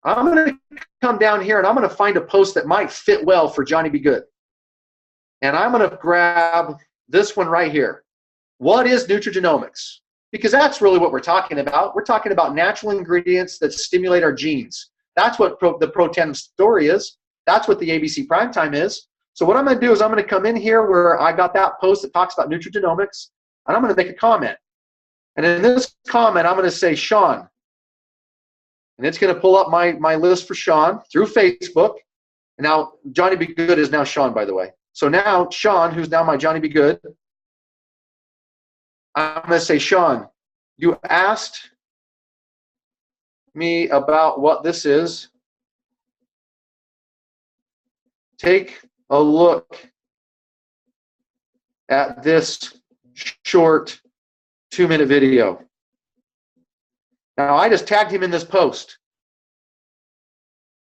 I'm going to come down here and I'm going to find a post that might fit well for Johnny Be Good. And I'm going to grab this one right here. What is nutrigenomics? Because that's really what we're talking about. We're talking about natural ingredients that stimulate our genes. That's what the Pro Tandem story is. That's what the ABC Primetime is. So what I'm going to do is I'm going to come in here where I got that post that talks about nutrigenomics, and I'm going to make a comment. And in this comment, I'm going to say Sean. And it's going to pull up my list for Sean through Facebook. And now Johnny Be Good is now Sean, by the way. So now Sean, who's now my Johnny Be Good, I'm going to say, Sean, you asked me about what this is. Take a look at this short 2-minute video. Now, I just tagged him in this post.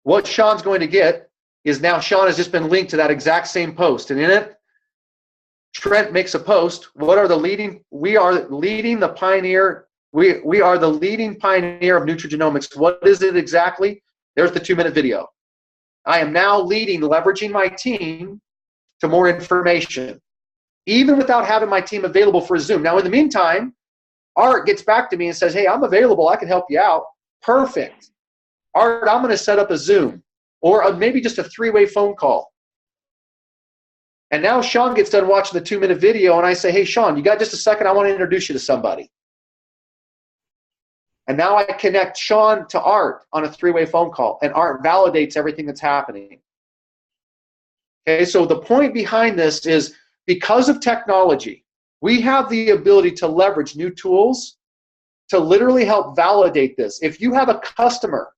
What Sean's going to get is now Sean has just been linked to that exact same post. And in it, Trent makes a post. We are the leading pioneer of nutrigenomics. What is it exactly? There's the 2-minute video. I am now leveraging my team to more information, even without having my team available for a Zoom. Now, in the meantime, Art gets back to me and says, hey, I'm available. I can help you out. Perfect. Art, I'm going to set up a Zoom or maybe just a 3-way phone call. And now Sean gets done watching the 2-minute video, and I say, hey, Sean, you got just a second? I want to introduce you to somebody. And now I connect Sean to Art on a 3-way phone call, and Art validates everything that's happening. Okay, so the point behind this is because of technology, we have the ability to leverage new tools to literally help validate this. If you have a customer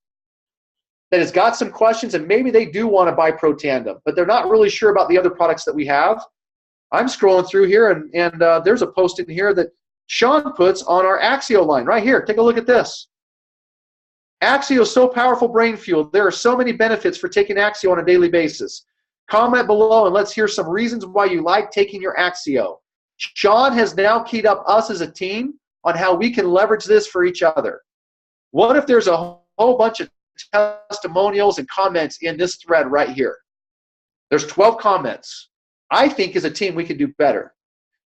that has got some questions and maybe they do want to buy Pro Tandem, but they're not really sure about the other products that we have, I'm scrolling through here and there's a post in here that Sean puts on our Axio line right here. Take a look at this. Axio is so powerful brain fuel. There are so many benefits for taking Axio on a daily basis. Comment below and let's hear some reasons why you like taking your Axio. Sean has now keyed up us as a team on how we can leverage this for each other. What if there's a whole bunch of testimonials and comments in this thread right here? There's 12 comments. I think as a team we can do better.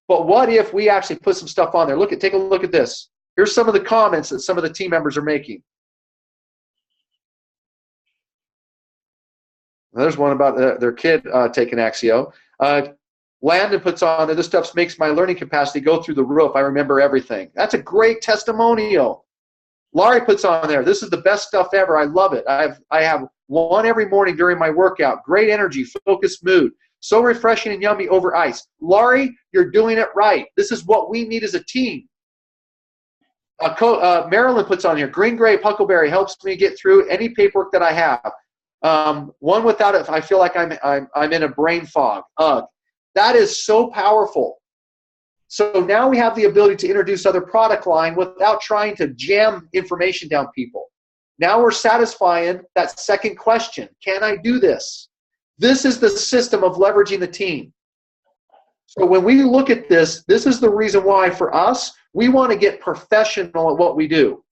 But what if we actually put some stuff on there? Take a look at this. Here's some of the comments that some of the team members are making. There's one about their kid taking Axio. Landon puts on there, this stuff makes my learning capacity go through the roof. I remember everything. That's a great testimonial. Laurie puts on there, this is the best stuff ever. I love it. I have one every morning during my workout. Great energy, focused mood. So refreshing and yummy over ice. Laurie, you're doing it right. This is what we need as a team. Marilyn puts on here, green grape huckleberry helps me get through any paperwork that I have. One without it, I feel like I'm in a brain fog. That is so powerful. So now we have the ability to introduce other product line without trying to jam information down people. Now we're satisfying that second question. Can I do this? This is the system of leveraging the team. So when we look at this, this is the reason why for us, we want to get professional at what we do.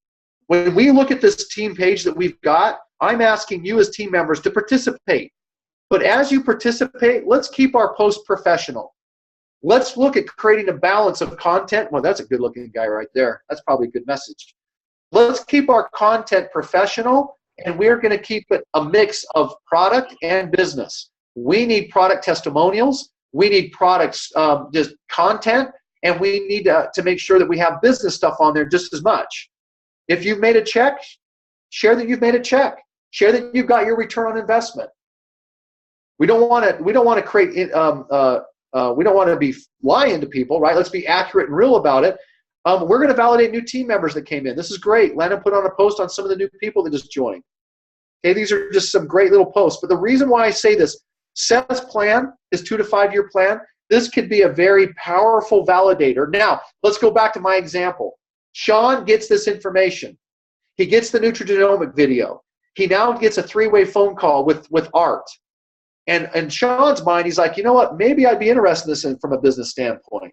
When we look at this team page that we've got, I'm asking you as team members to participate. But as you participate, let's keep our post professional. Let's look at creating a balance of content. Well, that's a good looking guy right there. That's probably a good message. Let's keep our content professional, and we're going to keep it a mix of product and business. We need product testimonials. We need products, just content, and we need to make sure that we have business stuff on there just as much. If you've made a check, share that you've made a check. Share that you've got your return on investment. We don't want to create. We don't want to be lying to people, right? Let's be accurate and real about it. We're going to validate new team members that came in. This is great. Landon put on a post on some of the new people that just joined. Okay, these are just some great little posts. But the reason why I say this, Seth's plan, his 2 to 5 year plan, this could be a very powerful validator. Now, let's go back to my example. Sean gets this information. He gets the nutrigenomic video. He now gets a 3-way phone call with Art. And in Sean's mind, he's like, you know what? Maybe I'd be interested in this from a business standpoint.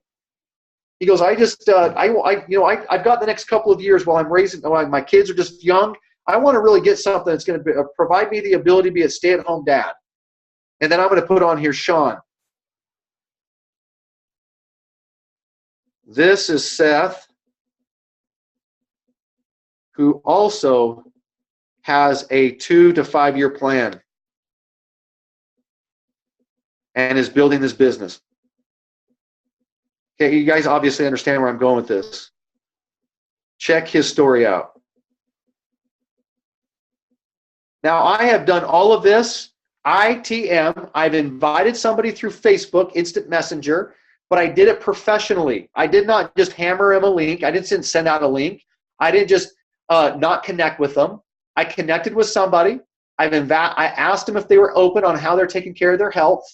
He goes, I've got the next couple of years while my kids are just young. I want to really get something that's going to provide me the ability to be a stay-at-home dad. And then I'm going to put on here Sean. This is Seth, who also has a 2 to 5 year plan and is building this business. Okay, you guys obviously understand where I'm going with this. Check his story out. Now, I have done all of this. ITM, I've invited somebody through Facebook, Instant Messenger, but I did it professionally. I did not just hammer him a link. I didn't send out a link. I didn't just not connect with them. I connected with somebody. I asked them if they were open on how they're taking care of their health.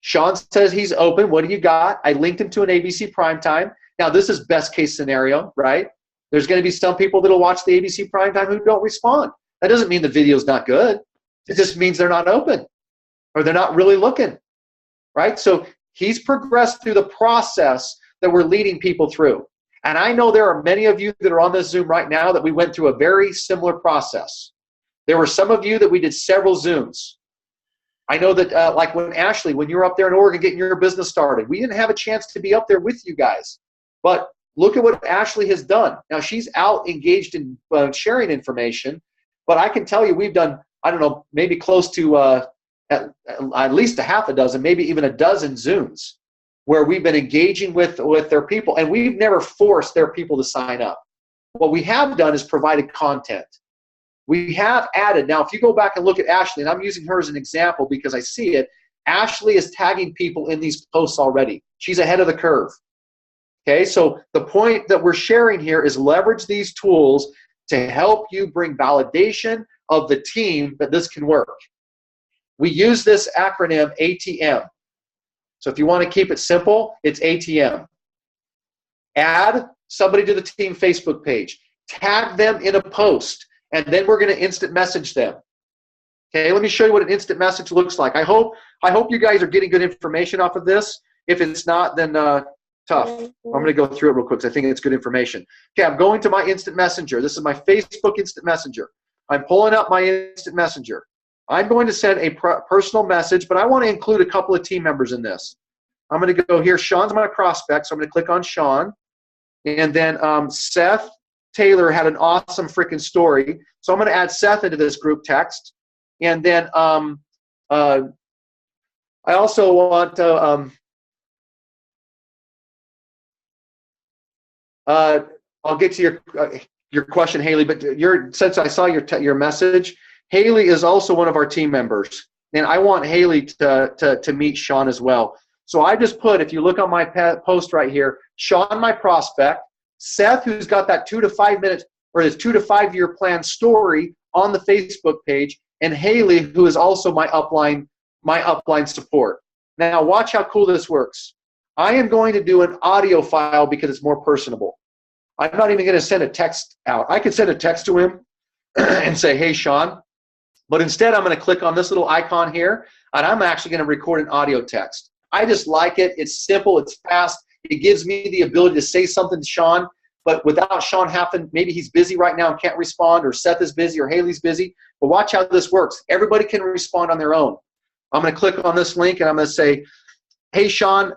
Sean says he's open. What do you got? I linked him to an ABC primetime. Now, this is best case scenario, right? There's going to be some people that will watch the ABC primetime who don't respond. That doesn't mean the video's not good. It just means they're not open or they're not really looking, right? So he's progressed through the process that we're leading people through. And I know there are many of you that are on this Zoom right now that we went through a very similar process. There were some of you that we did several Zooms. I know that like when Ashley, when you were up there in Oregon getting your business started, we didn't have a chance to be up there with you guys. But look at what Ashley has done. Now she's out engaged in sharing information, but I can tell you we've done, I don't know, maybe close to at least a half a dozen, maybe even a dozen Zooms where we've been engaging with their people, and we've never forced their people to sign up. What we have done is provided content. We have added, now if you go back and look at Ashley, and I'm using her as an example because I see it, Ashley is tagging people in these posts already. She's ahead of the curve. Okay, so the point that we're sharing here is leverage these tools to help you bring validation of the team that this can work. We use this acronym ATM. So if you want to keep it simple, it's ATM. Add somebody to the team Facebook page. Tag them in a post, and then we're going to instant message them. Okay, let me show you what an instant message looks like. I hope you guys are getting good information off of this. If it's not, then tough. I'm going to go through it real quick because I think it's good information. Okay, I'm going to my instant messenger. This is my Facebook instant messenger. I'm pulling up my instant messenger. I'm going to send a personal message, but I want to include a couple of team members in this. I'm going to go here. Sean's my prospect, so I'm going to click on Sean. And then Seth Taylor had an awesome freaking story. So I'm going to add Seth into this group text. And then I also want to I'll get to your question, Haley, but since I saw your message, Haley is also one of our team members, and I want Haley to meet Sean as well. So I just put, if you look on my post right here, Sean, my prospect, Seth, who's got that 2 to 5 minutes or his 2 to 5 year plan story on the Facebook page, and Haley, who is also my upline support. Now watch how cool this works. I am going to do an audio file because it's more personable. I'm not even going to send a text out. I could send a text to him and say, hey, Sean, but instead I'm going to click on this little icon here, and I'm actually going to record an audio text. I just like it. It's simple. It's fast. It gives me the ability to say something to Sean, but without Sean having, maybe he's busy right now and can't respond, or Seth is busy, or Haley's busy. But watch how this works. Everybody can respond on their own. I'm going to click on this link, and I'm going to say, hey, Sean,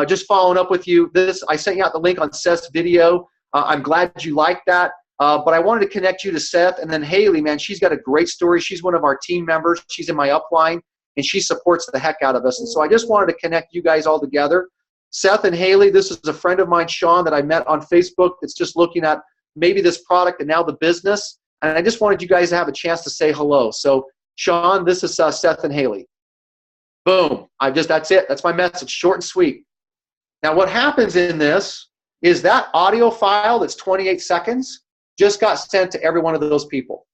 just following up with you. I sent you out the link on Seth's video. I'm glad you liked that. But I wanted to connect you to Seth. And then Haley, man, she's got a great story. She's one of our team members. She's in my upline, and she supports the heck out of us. And so I just wanted to connect you guys all together. Seth and Haley, this is a friend of mine, Sean, that I met on Facebook that's just looking at maybe this product and now the business. And I just wanted you guys to have a chance to say hello. So, Sean, this is Seth and Haley. Boom. That's it. That's my message. Short and sweet. Now, what happens in this is that audio file that's 28 seconds just got sent to every one of those people.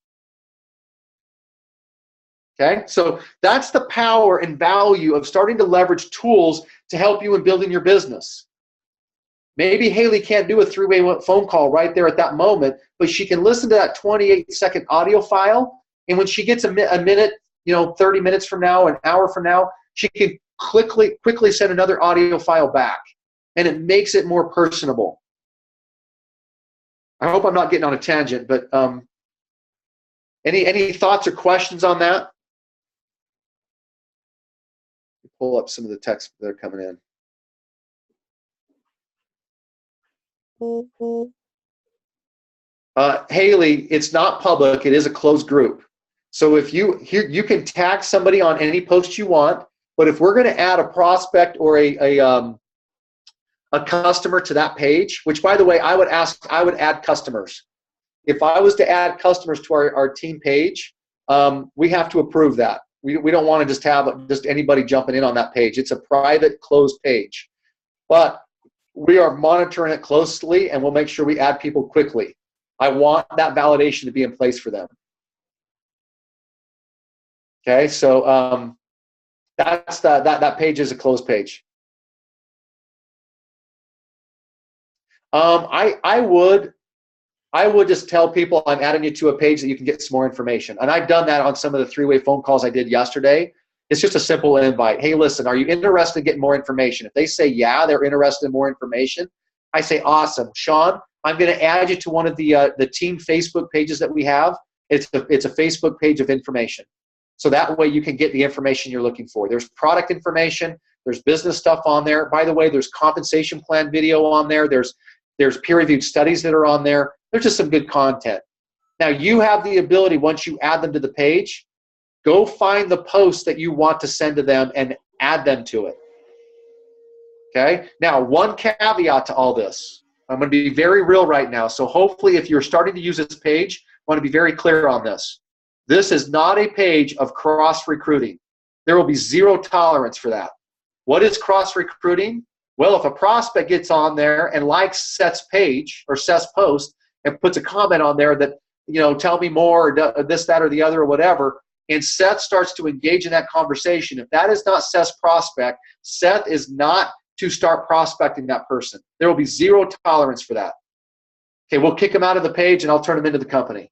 Okay? So that's the power and value of starting to leverage tools to help you in building your business. Maybe Haley can't do a three-way phone call right there at that moment, but she can listen to that 28-second audio file, and when she gets a minute, 30 minutes from now, an hour from now, she can quickly send another audio file back, and it makes it more personable. I hope I'm not getting on a tangent, but any thoughts or questions on that? Pull up some of the texts that are coming in. Haley, it's not public. It is a closed group. So if you can tag somebody on any post you want, but if we're going to add a prospect or a customer to that page, which by the way, I would add customers. If I was to add customers to our team page, we have to approve that. We don't want to just have just anybody jumping in on that page. It's a private, closed page. But we are monitoring it closely, and we'll make sure we add people quickly. I want that validation to be in place for them. Okay, so that's that page is a closed page. I would just tell people I'm adding you to a page that you can get some more information. And I've done that on some of the three-way phone calls I did yesterday. It's just a simple invite. Hey, listen, are you interested in getting more information? If they say, yeah, they're interested in more information, I say, awesome. Sean, I'm going to add you to one of the team Facebook pages that we have. It's a Facebook page of information. So that way you can get the information you're looking for. There's product information. There's business stuff on there. By the way, there's compensation plan video on there. There's peer-reviewed studies that are on there. There's just some good content. Now, you have the ability, once you add them to the page, go find the posts that you want to send to them and add them to it. Okay? Now, one caveat to all this. I'm going to be very real right now. So hopefully, if you're starting to use this page, I want to be very clear on this. This is not a page of cross-recruiting. There will be zero tolerance for that. What is cross-recruiting? Well, if a prospect gets on there and likes Seth's page or Seth's post and puts a comment on there that, tell me more, or this, that, or the other, or whatever, and Seth starts to engage in that conversation, if that is not Seth's prospect, Seth is not to start prospecting that person. There will be zero tolerance for that. Okay, we'll kick him out of the page and I'll turn him into the company.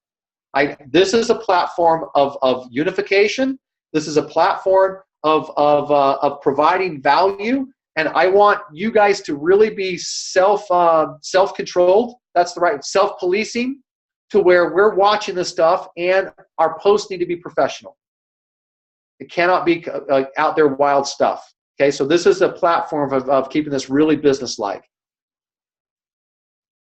This is a platform of unification. This is a platform of providing value. And I want you guys to really be self-controlled. That's the right, self-policing, to where we're watching this stuff and our posts need to be professional. It cannot be out there wild stuff. Okay, so this is a platform of keeping this really business-like.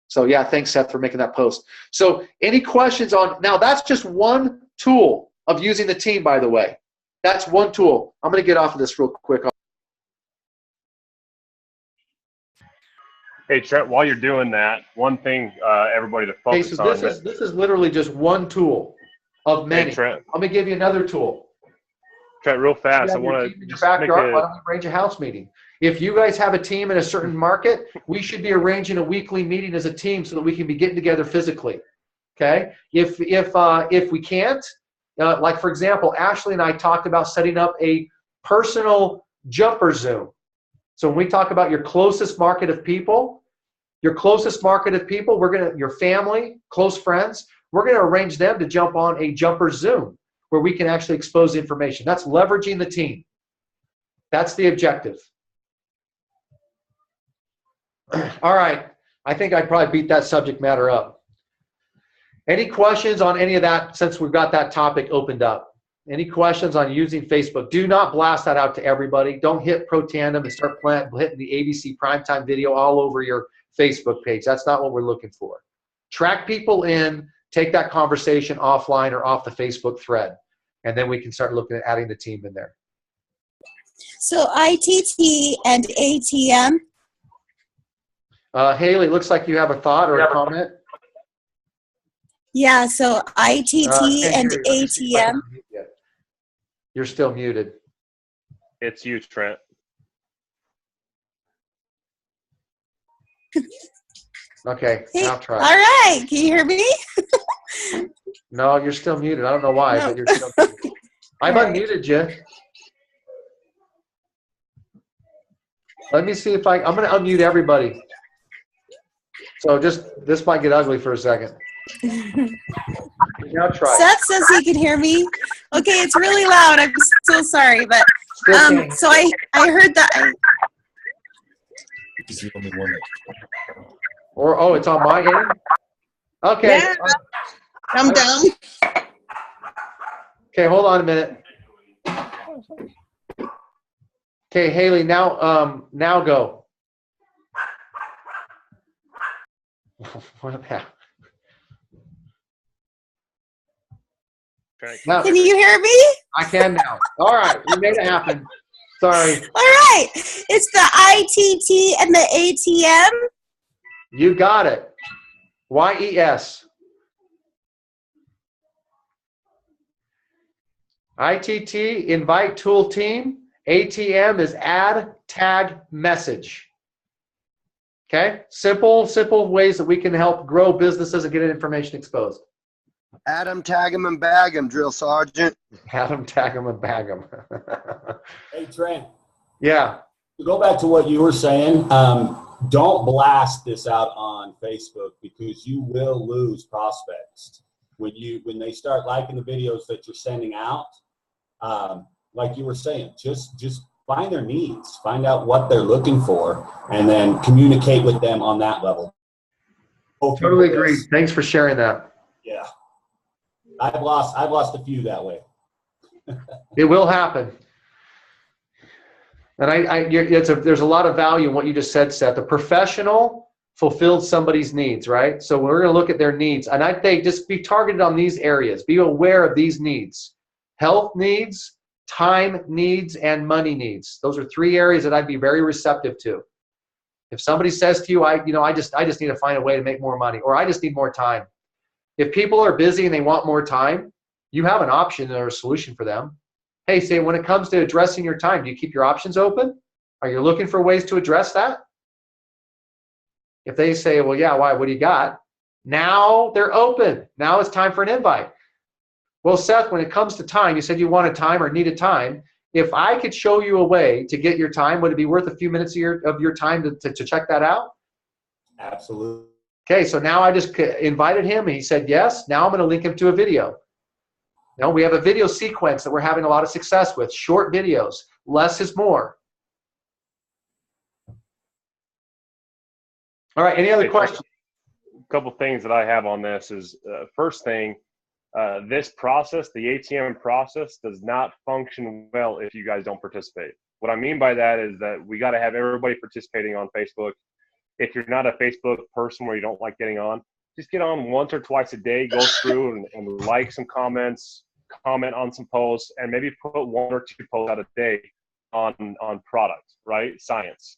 So yeah, thanks, Seth, for making that post. So any questions on, now that's just one tool of using the team, by the way. That's one tool. I'm going to get off of this real quick. Hey, Trent, while you're doing that, one thing everybody to focus so on. This is literally just one tool of many. Hey, Trent. I'm going to give you another tool. Trent, real fast, I want to just backyard, why don't we arrange a house meeting? If you guys have a team in a certain market, we should be arranging a weekly meeting as a team so that we can be getting together physically. Okay? If we can't, like for example, Ashley and I talked about setting up a personal jumper Zoom. So when we talk about your closest market of people, your family, close friends, we're going to arrange them to jump on a jumper Zoom where we can actually expose information. That's leveraging the team. That's the objective. All right. I think I probably beat that subject matter up. Any questions on any of that since we've got that topic opened up? Any questions on using Facebook? Do not blast that out to everybody. Don't hit Pro Tandem and start hitting the ABC primetime video all over your Facebook page. That's not what we're looking for. Track people in, take that conversation offline or off the Facebook thread, and then we can start looking at adding the team in there. So ITT and ATM. Haley, looks like you have a thought or a comment. Yeah, so ITT and ATM. You're still muted. It's you, Trent. Okay, Hey, now try. all right, can you hear me? No, you're still muted. I don't know why, but you're still muted. I've unmuted you. Let me see if I'm going to unmute everybody. So this might get ugly for a second. Now try. Seth says he can hear me. Okay, it's really loud. I'm so sorry, but so I heard that. He's the only one that. Or it's on my end. Okay. Yeah, I'm dumb. Okay, hold on a minute. Okay, Haley, now go. What about? Now, Can you hear me? I can now. All right, we made it happen. Sorry. All right, it's the ITT and the ATM. You got it. YES. ITT, invite tool team. ATM is add, tag, message. Okay? Simple ways that we can help grow businesses and get information exposed. Add 'em, tag 'em, and bag 'em, drill sergeant. Add 'em, tag 'em, and bag 'em. Hey, Trent. Yeah. To go back to what you were saying, don't blast this out on Facebook because you will lose prospects when they start liking the videos that you're sending out. Like you were saying, just find their needs, find out what they're looking for, and then communicate with them on that level. Totally agree. Thanks for sharing that. Yeah, I've lost a few that way. It will happen. And there's a lot of value in what you just said, Seth. A professional fulfilled somebody's needs, right? So we're going to look at their needs. And I think just be targeted on these areas. Be aware of these needs. Health needs, time needs, and money needs. Those are three areas that I'd be very receptive to. If somebody says to you, I just need to find a way to make more money, or I just need more time. If people are busy and they want more time, you have an option or a solution for them. Hey, say when it comes to addressing your time, do you keep your options open? Are you looking for ways to address that? If they say, well, yeah, why? What do you got? Now they're open. Now it's time for an invite. Well, Seth, when it comes to time, you said you wanted time or needed time. If I could show you a way to get your time, would it be worth a few minutes of your time to check that out? Absolutely. Okay, so now I just invited him and he said yes. Now I'm going to link him to a video. Now we have a video sequence that we're having a lot of success with. Short videos. Less is more. All right. Any other questions? A couple things that I have on this is first thing, this process, the ATM process, does not function well if you guys don't participate. What I mean by that is that we got to have everybody participating on Facebook. If you're not a Facebook person where you don't like getting on, just get on once or twice a day, go through and like some comments, comment on some posts, and maybe put 1 or 2 posts out a day on product, right? Science.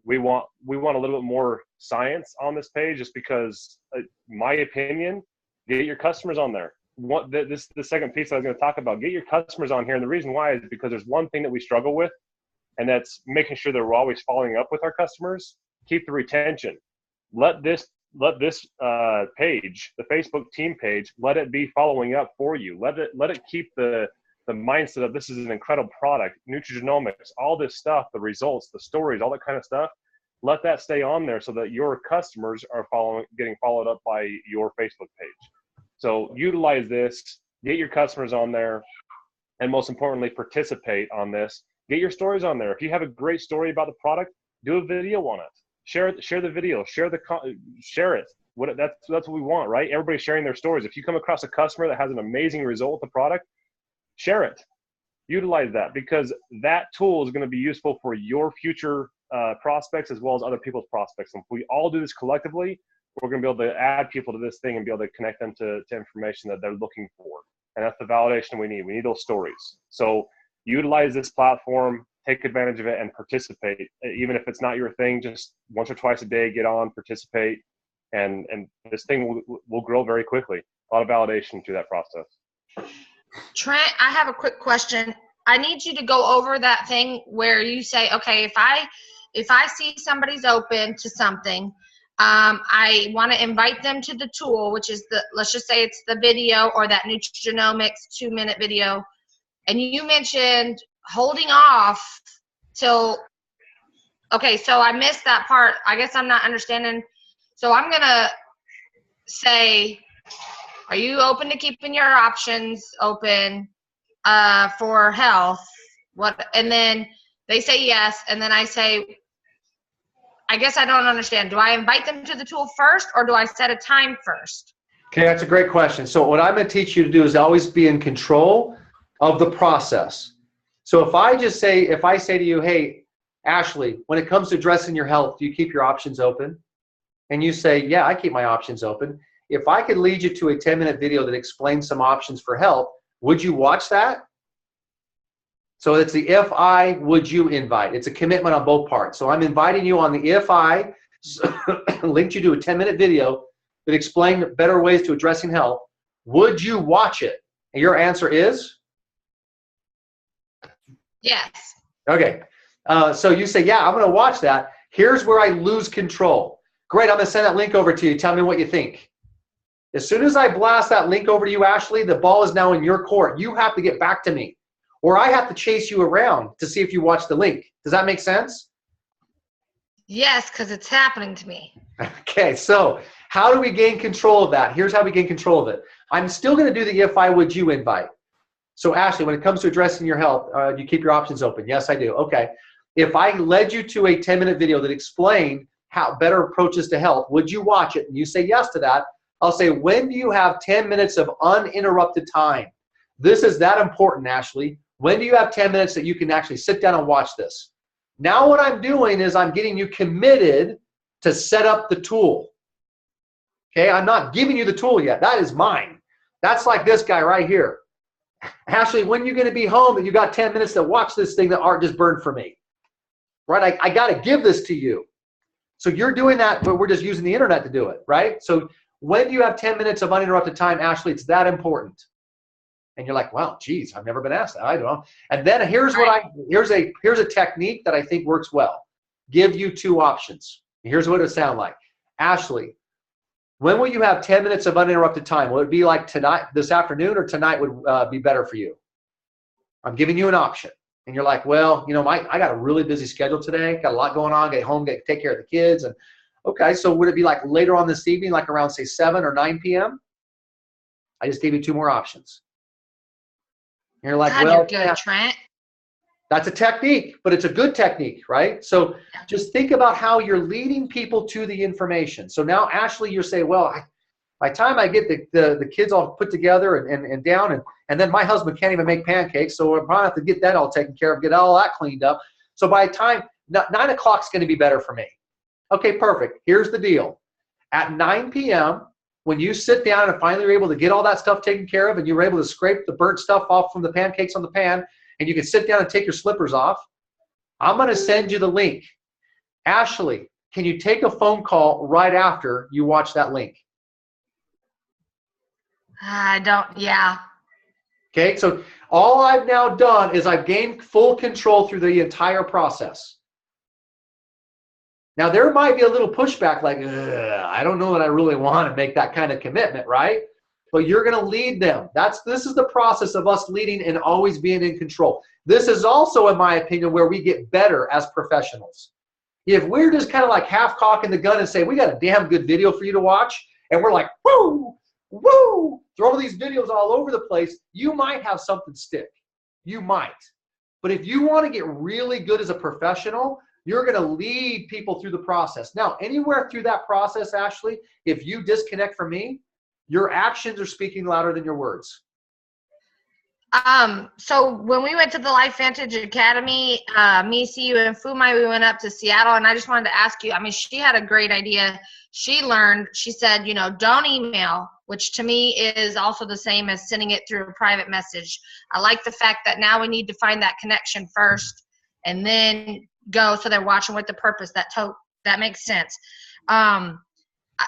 We want a little bit more science on this page, just because, my opinion, get your customers on there. This the second piece I was going to talk about. Get your customers on here, and the reason why is because there's one thing that we struggle with, and that's making sure that we're always following up with our customers. Keep the retention. Let this page, the Facebook team page, let it be following up for you. Let it keep the mindset of this is an incredible product, nutrigenomics, all this stuff, the results, the stories, all that kind of stuff. Let that stay on there so that your customers are getting followed up by your Facebook page. So utilize this, get your customers on there, and most importantly, participate on this. Get your stories on there. If you have a great story about the product, do a video on it. Share the video. Share it. That's what we want, right? Everybody sharing their stories. If you come across a customer that has an amazing result with the product, share it. Utilize that, because that tool is going to be useful for your future prospects as well as other people's prospects. And if we all do this collectively, we're going to be able to add people to this thing and be able to connect them to information that they're looking for. And that's the validation we need. We need those stories. So utilize this platform, take advantage of it, and participate. Even if it's not your thing, just once or twice a day, get on, participate, and this thing will grow very quickly. A lot of validation through that process. Trent, I have a quick question. I need you to go over that thing where you say, okay, if I see somebody's open to something, I want to invite them to the tool, which is let's just say it's the video or that nutrigenomics 2-minute video. And you mentioned holding off till, okay, so I missed that part. I guess I'm not understanding. So I'm going to say, are you open to keeping your options open for health? And then they say yes, and then I say, I guess I don't understand. Do I invite them to the tool first, or do I set a time first? Okay, that's a great question. So what I'm going to teach you to do is always be in control of the process. So if I say to you, hey, Ashley, when it comes to addressing your health, do you keep your options open? And you say, yeah, I keep my options open. If I could lead you to a 10-minute video that explains some options for health, would you watch that? So it's the if I, would you invite. It's a commitment on both parts. So I'm inviting you on the if I linked you to a 10-minute video that explained better ways to addressing health. Would you watch it? And your answer is? Yes. Okay. So you say, yeah, I'm going to watch that. Here's where I lose control. Great. I'm going to send that link over to you. Tell me what you think. As soon as I blast that link over to you, Ashley, the ball is now in your court. You have to get back to me, or I have to chase you around to see if you watch the link. Does that make sense? Yes, because it's happening to me. Okay, so how do we gain control of that? Here's how we gain control of it. I'm still going to do the if I, would you invite. So Ashley, when it comes to addressing your health, you keep your options open. Yes, I do. Okay. If I led you to a 10-minute video that explained how better approaches to health, would you watch it? And you say yes to that. I'll say, when do you have 10 minutes of uninterrupted time? This is that important, Ashley. When do you have 10 minutes that you can actually sit down and watch this? Now what I'm doing is I'm getting you committed to set up the tool. Okay, I'm not giving you the tool yet. That is mine. That's like this guy right here. Ashley, when are you going to be home and you got 10 minutes to watch this thing that Art just burned for me? Right, I got to give this to you. So you're doing that, but we're just using the internet to do it, right? So when do you have 10 minutes of uninterrupted time, Ashley? It's that important. And you're like, wow, geez, I've never been asked that. I don't know. And then here's a technique that I think works well. Give you 2 options. Here's what it would sound like. Ashley, when will you have 10 minutes of uninterrupted time? Will it be like tonight, this afternoon, or tonight would be better for you? I'm giving you an option. And you're like, well, you know, I got a really busy schedule today. Got a lot going on. Get home, take care of the kids. And okay, so would it be like later on this evening, like around say 7 or 9 p.m.? I just gave you 2 more options. And you're like, God, well, you're good, Trent. That's a technique, but it's a good technique, right? So just think about how you're leading people to the information. So now, Ashley, you're saying, well, by the time I get the kids all put together and down, and then my husband can't even make pancakes, so I'm probably have to get that all taken care of, get all that cleaned up. So by the time 9 o'clock is going to be better for me. Okay, perfect. Here's the deal. At 9 p.m., when you sit down and finally you're able to get all that stuff taken care of and you're able to scrape the burnt stuff off from the pancakes on the pan and you can sit down and take your slippers off, I'm going to send you the link. Ashley, can you take a phone call right after you watch that link? I don't, yeah. Okay, so all I've now done is I've gained full control through the entire process. Now, there might be a little pushback like, I don't know that I really want to make that kind of commitment, right? But you're going to lead them. This is the process of us leading and always being in control. This is also, in my opinion, where we get better as professionals. If we're just kind of like half cocking the gun and say, we got a damn good video for you to watch, and we're like, woo, woo, throw these videos all over the place, you might have something stick. You might. But if you want to get really good as a professional, you're going to lead people through the process. Now, anywhere through that process, Ashley, if you disconnect from me, your actions are speaking louder than your words. So when we went to the LifeVantage Academy, me, CU, and Fumai, we went up to Seattle, and I just wanted to ask you, I mean, she had a great idea. She said, don't email, which to me is also the same as sending it through a private message. I like the fact that now we need to find that connection first and then go so they're watching with the purpose. That makes sense.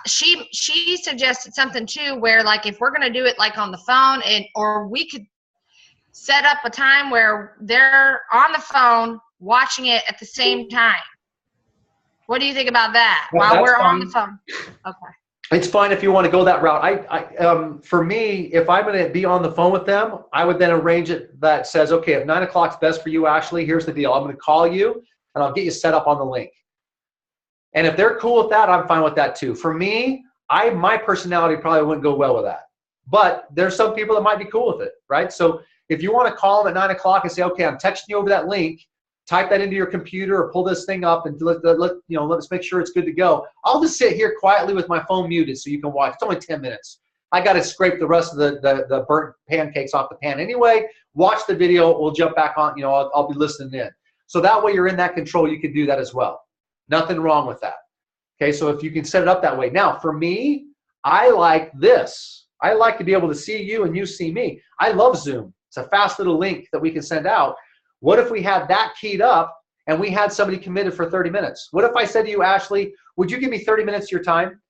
She suggested something too where like if we're going to do it like on the phone or we could set up a time where they're on the phone watching it at the same time. What do you think about that? Well, while we're fine. on the phone? Okay. It's fine if you want to go that route. For me, if I'm going to be on the phone with them, I would then arrange it that says, okay, if 9 o'clock's best for you, Ashley, here's the deal. I'm going to call you and I'll get you set up on the link. And if they're cool with that, I'm fine with that too. For me, my personality probably wouldn't go well with that. But there's some people that might be cool with it, right? So if you want to call them at 9 o'clock and say, okay, I'm texting you over that link, type that into your computer or pull this thing up and let's make sure it's good to go. I'll just sit here quietly with my phone muted so you can watch. It's only 10 minutes. I got to scrape the rest of the burnt pancakes off the pan anyway. Watch the video. We'll jump back on. I'll be listening in. So that way you're in that control. You can do that as well. Nothing wrong with that. Okay, so if you can set it up that way. Now, for me, I like this. I like to be able to see you and you see me. I love Zoom. It's a fast little link that we can send out. What if we had that keyed up and we had somebody committed for 30 minutes? What if I said to you, Ashley, would you give me 30 minutes of your time?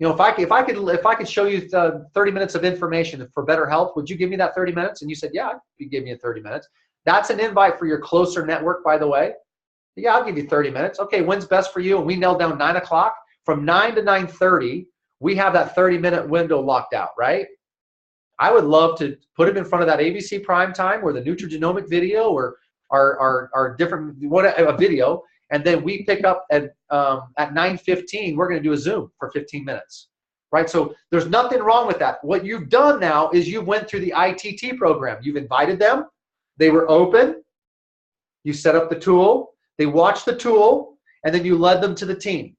If I could show you 30 minutes of information for better health, would you give me that 30 minutes? And you said, yeah, you give me 30 minutes. That's an invite for your closer network, by the way. Yeah, I'll give you 30 minutes. Okay, when's best for you? And we nailed down 9 o'clock. From 9 to 9:30, we have that 30-minute window locked out, right? I would love to put it in front of that ABC prime time or the nutrigenomic video or our different a video, and then we pick up at 9:15. We're going to do a Zoom for 15 minutes, right? So there's nothing wrong with that. What you've done now is you went through the ITT program. You've invited them. They were open. You set up the tool. They watched the tool, and then you led them to the team.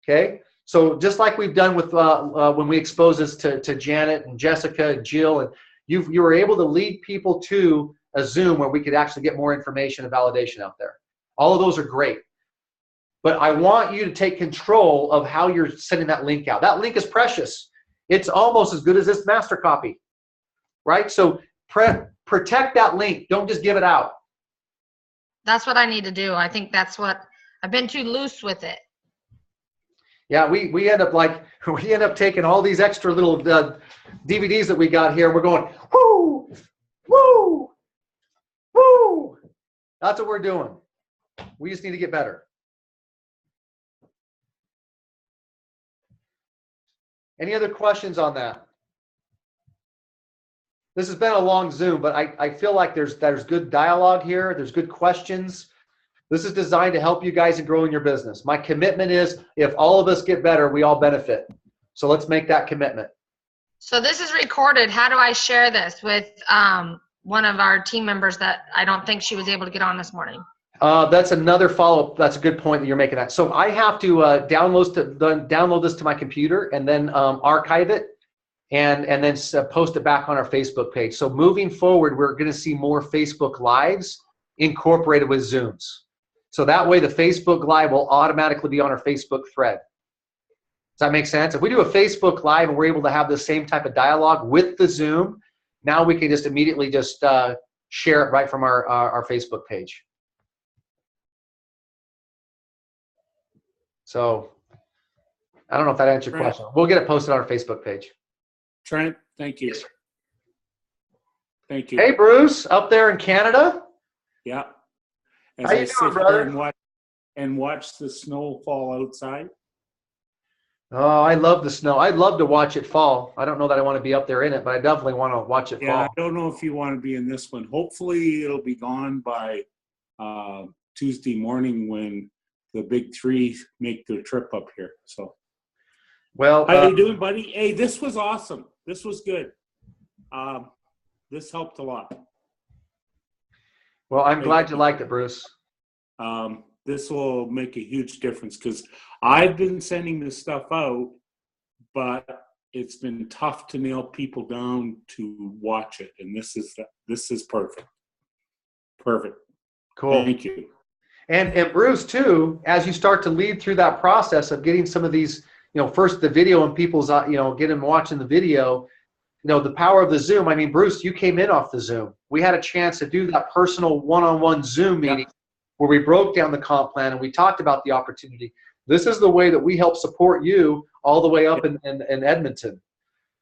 Okay? So just like we've done with when we expose this to Janet and Jessica and Jill, and you were able to lead people to a Zoom where we could actually get more information and validation out there. All of those are great. But I want you to take control of how you're sending that link out. That link is precious. It's almost as good as this master copy, right? So protect that link. Don't just give it out. That's what I need to do. I think that's what I've been too loose with it. Yeah, we end up taking all these extra little DVDs that we got here, and we're going, whoo, woo, woo. That's what we're doing. We just need to get better. Any other questions on that? This has been a long Zoom, but I feel like there's good dialogue here. There's good questions. This is designed to help you guys in growing your business. My commitment is if all of us get better, we all benefit. So let's make that commitment. So this is recorded. How do I share this with one of our team members that I don't think she was able to get on this morning. That's another follow-up. That's a good point that you're making that. So I have to download this to my computer and then archive it and then post it back on our Facebook page. So moving forward, we're going to see more Facebook Lives incorporated with Zooms. So that way the Facebook Live will automatically be on our Facebook thread. Does that make sense? If we do a Facebook Live and we're able to have the same type of dialogue with the Zoom, now we can just immediately just share it right from our Facebook page. So I don't know if that answered your question. We'll get it posted on our Facebook page. Trent, thank you. Yes, sir. Thank you. Hey, Bruce, up there in Canada. Yeah. How you doing, brother? And watch the snow fall outside. Oh, I love the snow. I'd love to watch it fall. I don't know that I want to be up there in it, but I definitely want to watch it fall. Yeah, I don't know if you want to be in this one. Hopefully it'll be gone by Tuesday morning when the big three make their trip up here. So, well, how you doing, buddy? Hey, this was awesome. This was good. This helped a lot. Well, I'm glad you liked it, Bruce. This will make a huge difference because I've been sending this stuff out, but it's been tough to nail people down to watch it, and this is perfect. Perfect. Cool. Thank you. And Bruce, too, as you start to lead through that process of getting some of these, first the video and people's, get them watching the video, the power of the Zoom. I mean, Bruce, you came in off the Zoom. We had a chance to do that personal one-on-one Zoom meeting where we broke down the comp plan and we talked about the opportunity. This is the way that we help support you all the way up in Edmonton.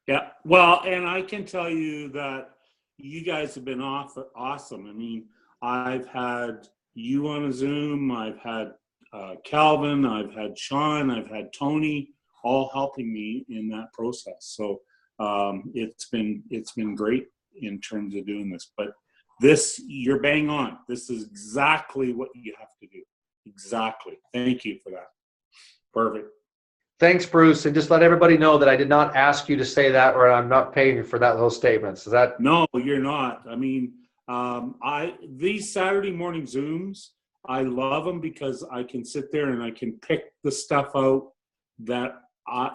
Yeah. Well, and I can tell you that you guys have been awesome. I mean, I've had you on a Zoom. I've had Calvin. I've had Sean. I've had Tony, all helping me in that process. So it's been great in terms of doing this. But this, you're bang on. This is exactly what you have to do. Exactly. Thank you for that. Perfect. Thanks, Bruce. And just let everybody know that I did not ask you to say that, or I'm not paying you for those statements. Is that? No, you're not. I mean, these Saturday morning Zooms, I love them because I can sit there and I can pick the stuff out that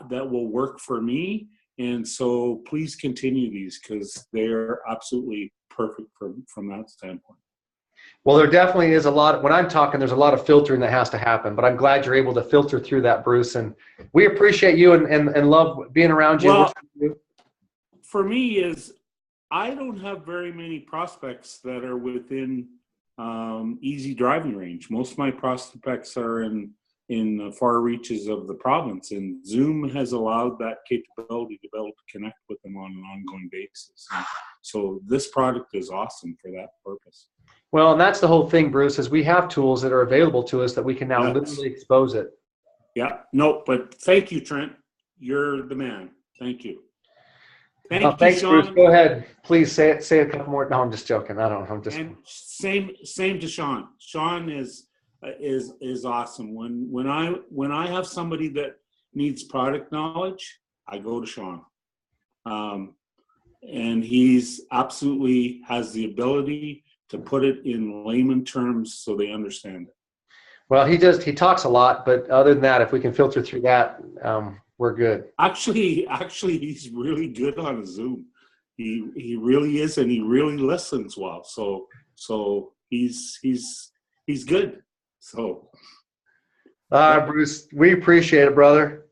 will work for me. And so please continue these because they're absolutely perfect from that standpoint. Well, there definitely is a lot. When I'm talking, there's a lot of filtering that has to happen. But I'm glad you're able to filter through that, Bruce. And we appreciate you and love being around you. Well, for me is I don't have very many prospects that are within easy driving range. Most of my prospects are in the far reaches of the province, and Zoom has allowed that capability to be able to connect with them on an ongoing basis. And so this product is awesome for that purpose. Well, and that's the whole thing, Bruce, is we have tools that are available to us that we can now literally expose it. Yeah, no, but thank you, Trent. You're the man. Thank you. Thanks, Sean. Bruce. Go ahead. Please say a couple more. No, I'm just joking. I'm just. And same to Sean. Sean is awesome. When I have somebody that needs product knowledge, I go to Sean. And he's absolutely has the ability to put it in layman terms so they understand it. Well, he talks a lot, but other than that, if we can filter through that, we're good. Actually, he's really good on a Zoom. He really is, and he really listens well. So he's good. So, Bruce, we appreciate it, brother.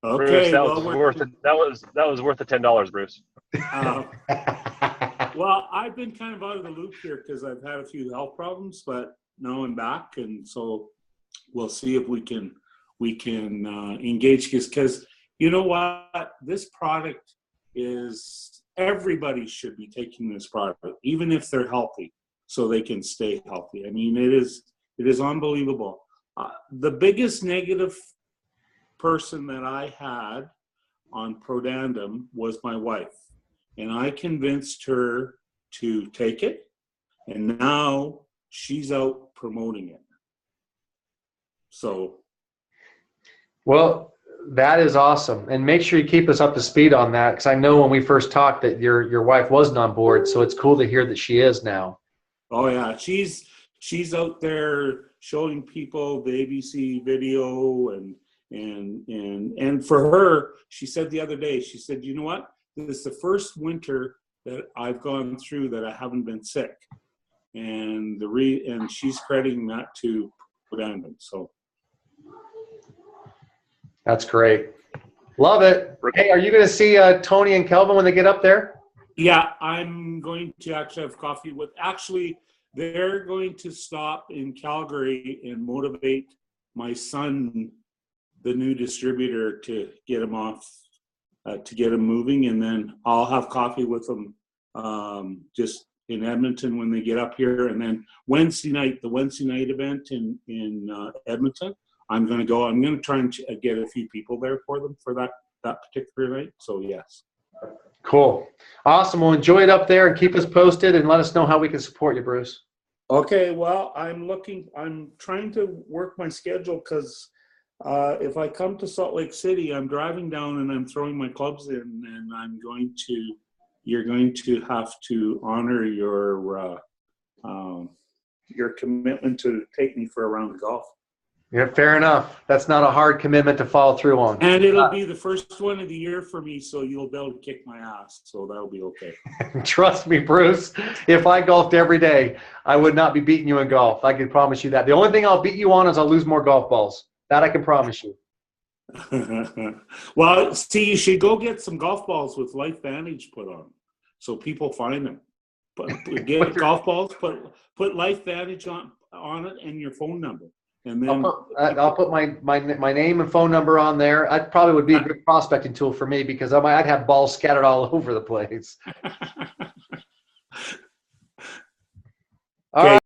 Okay, Bruce, that was worth the $10, Bruce. Well, I've been kind of out of the loop here because I've had a few health problems, but now I'm back, and so we'll see if we can engage because you know what, this product is everybody should be taking this product, even if they're healthy, so they can stay healthy. I mean, it is unbelievable. The biggest negative person that I had on Prodandum was my wife, and I convinced her to take it, and now she's out promoting it. So, well, That is awesome. And make sure you keep us up to speed on that, because I know when we first talked that your wife wasn't on board, so it's cool to hear that she is now. Oh yeah, she's out there showing people the ABC video and for her, she said the other day, she said, you know what? This is the first winter that I've gone through that I haven't been sick. And and she's crediting that to Brandon. So that's great. Love it. Hey, are you going to see Tony and Kelvin when they get up there? Yeah, I'm going to actually have coffee with. Actually, they're going to stop in Calgary and motivate my son, the new distributor, to get him off, to get him moving, and then I'll have coffee with them just in Edmonton when they get up here, and then the Wednesday night event in Edmonton. I'm going to go. I'm going to try and get a few people there for them for that particular night. So yes. Cool. Awesome. Well, enjoy it up there and keep us posted and let us know how we can support you, Bruce. Okay. Well, I'm trying to work my schedule because if I come to Salt Lake City, I'm driving down and I'm throwing my clubs in, and you're going to have to honor your commitment to take me for a round of golf. Yeah, fair enough. That's not a hard commitment to follow through on. And it'll be the first one of the year for me, so you'll be able to kick my ass. So that'll be okay. Trust me, Bruce, if I golfed every day, I would not be beating you in golf. I can promise you that. The only thing I'll beat you on is I'll lose more golf balls. That I can promise you. Well, see, you should go get some golf balls with LifeVantage put on, so people find them. Get golf balls, put LifeVantage on it and your phone number. And then I'll put my name and phone number on there. That probably would be a good prospecting tool for me because I'd have balls scattered all over the place. All right.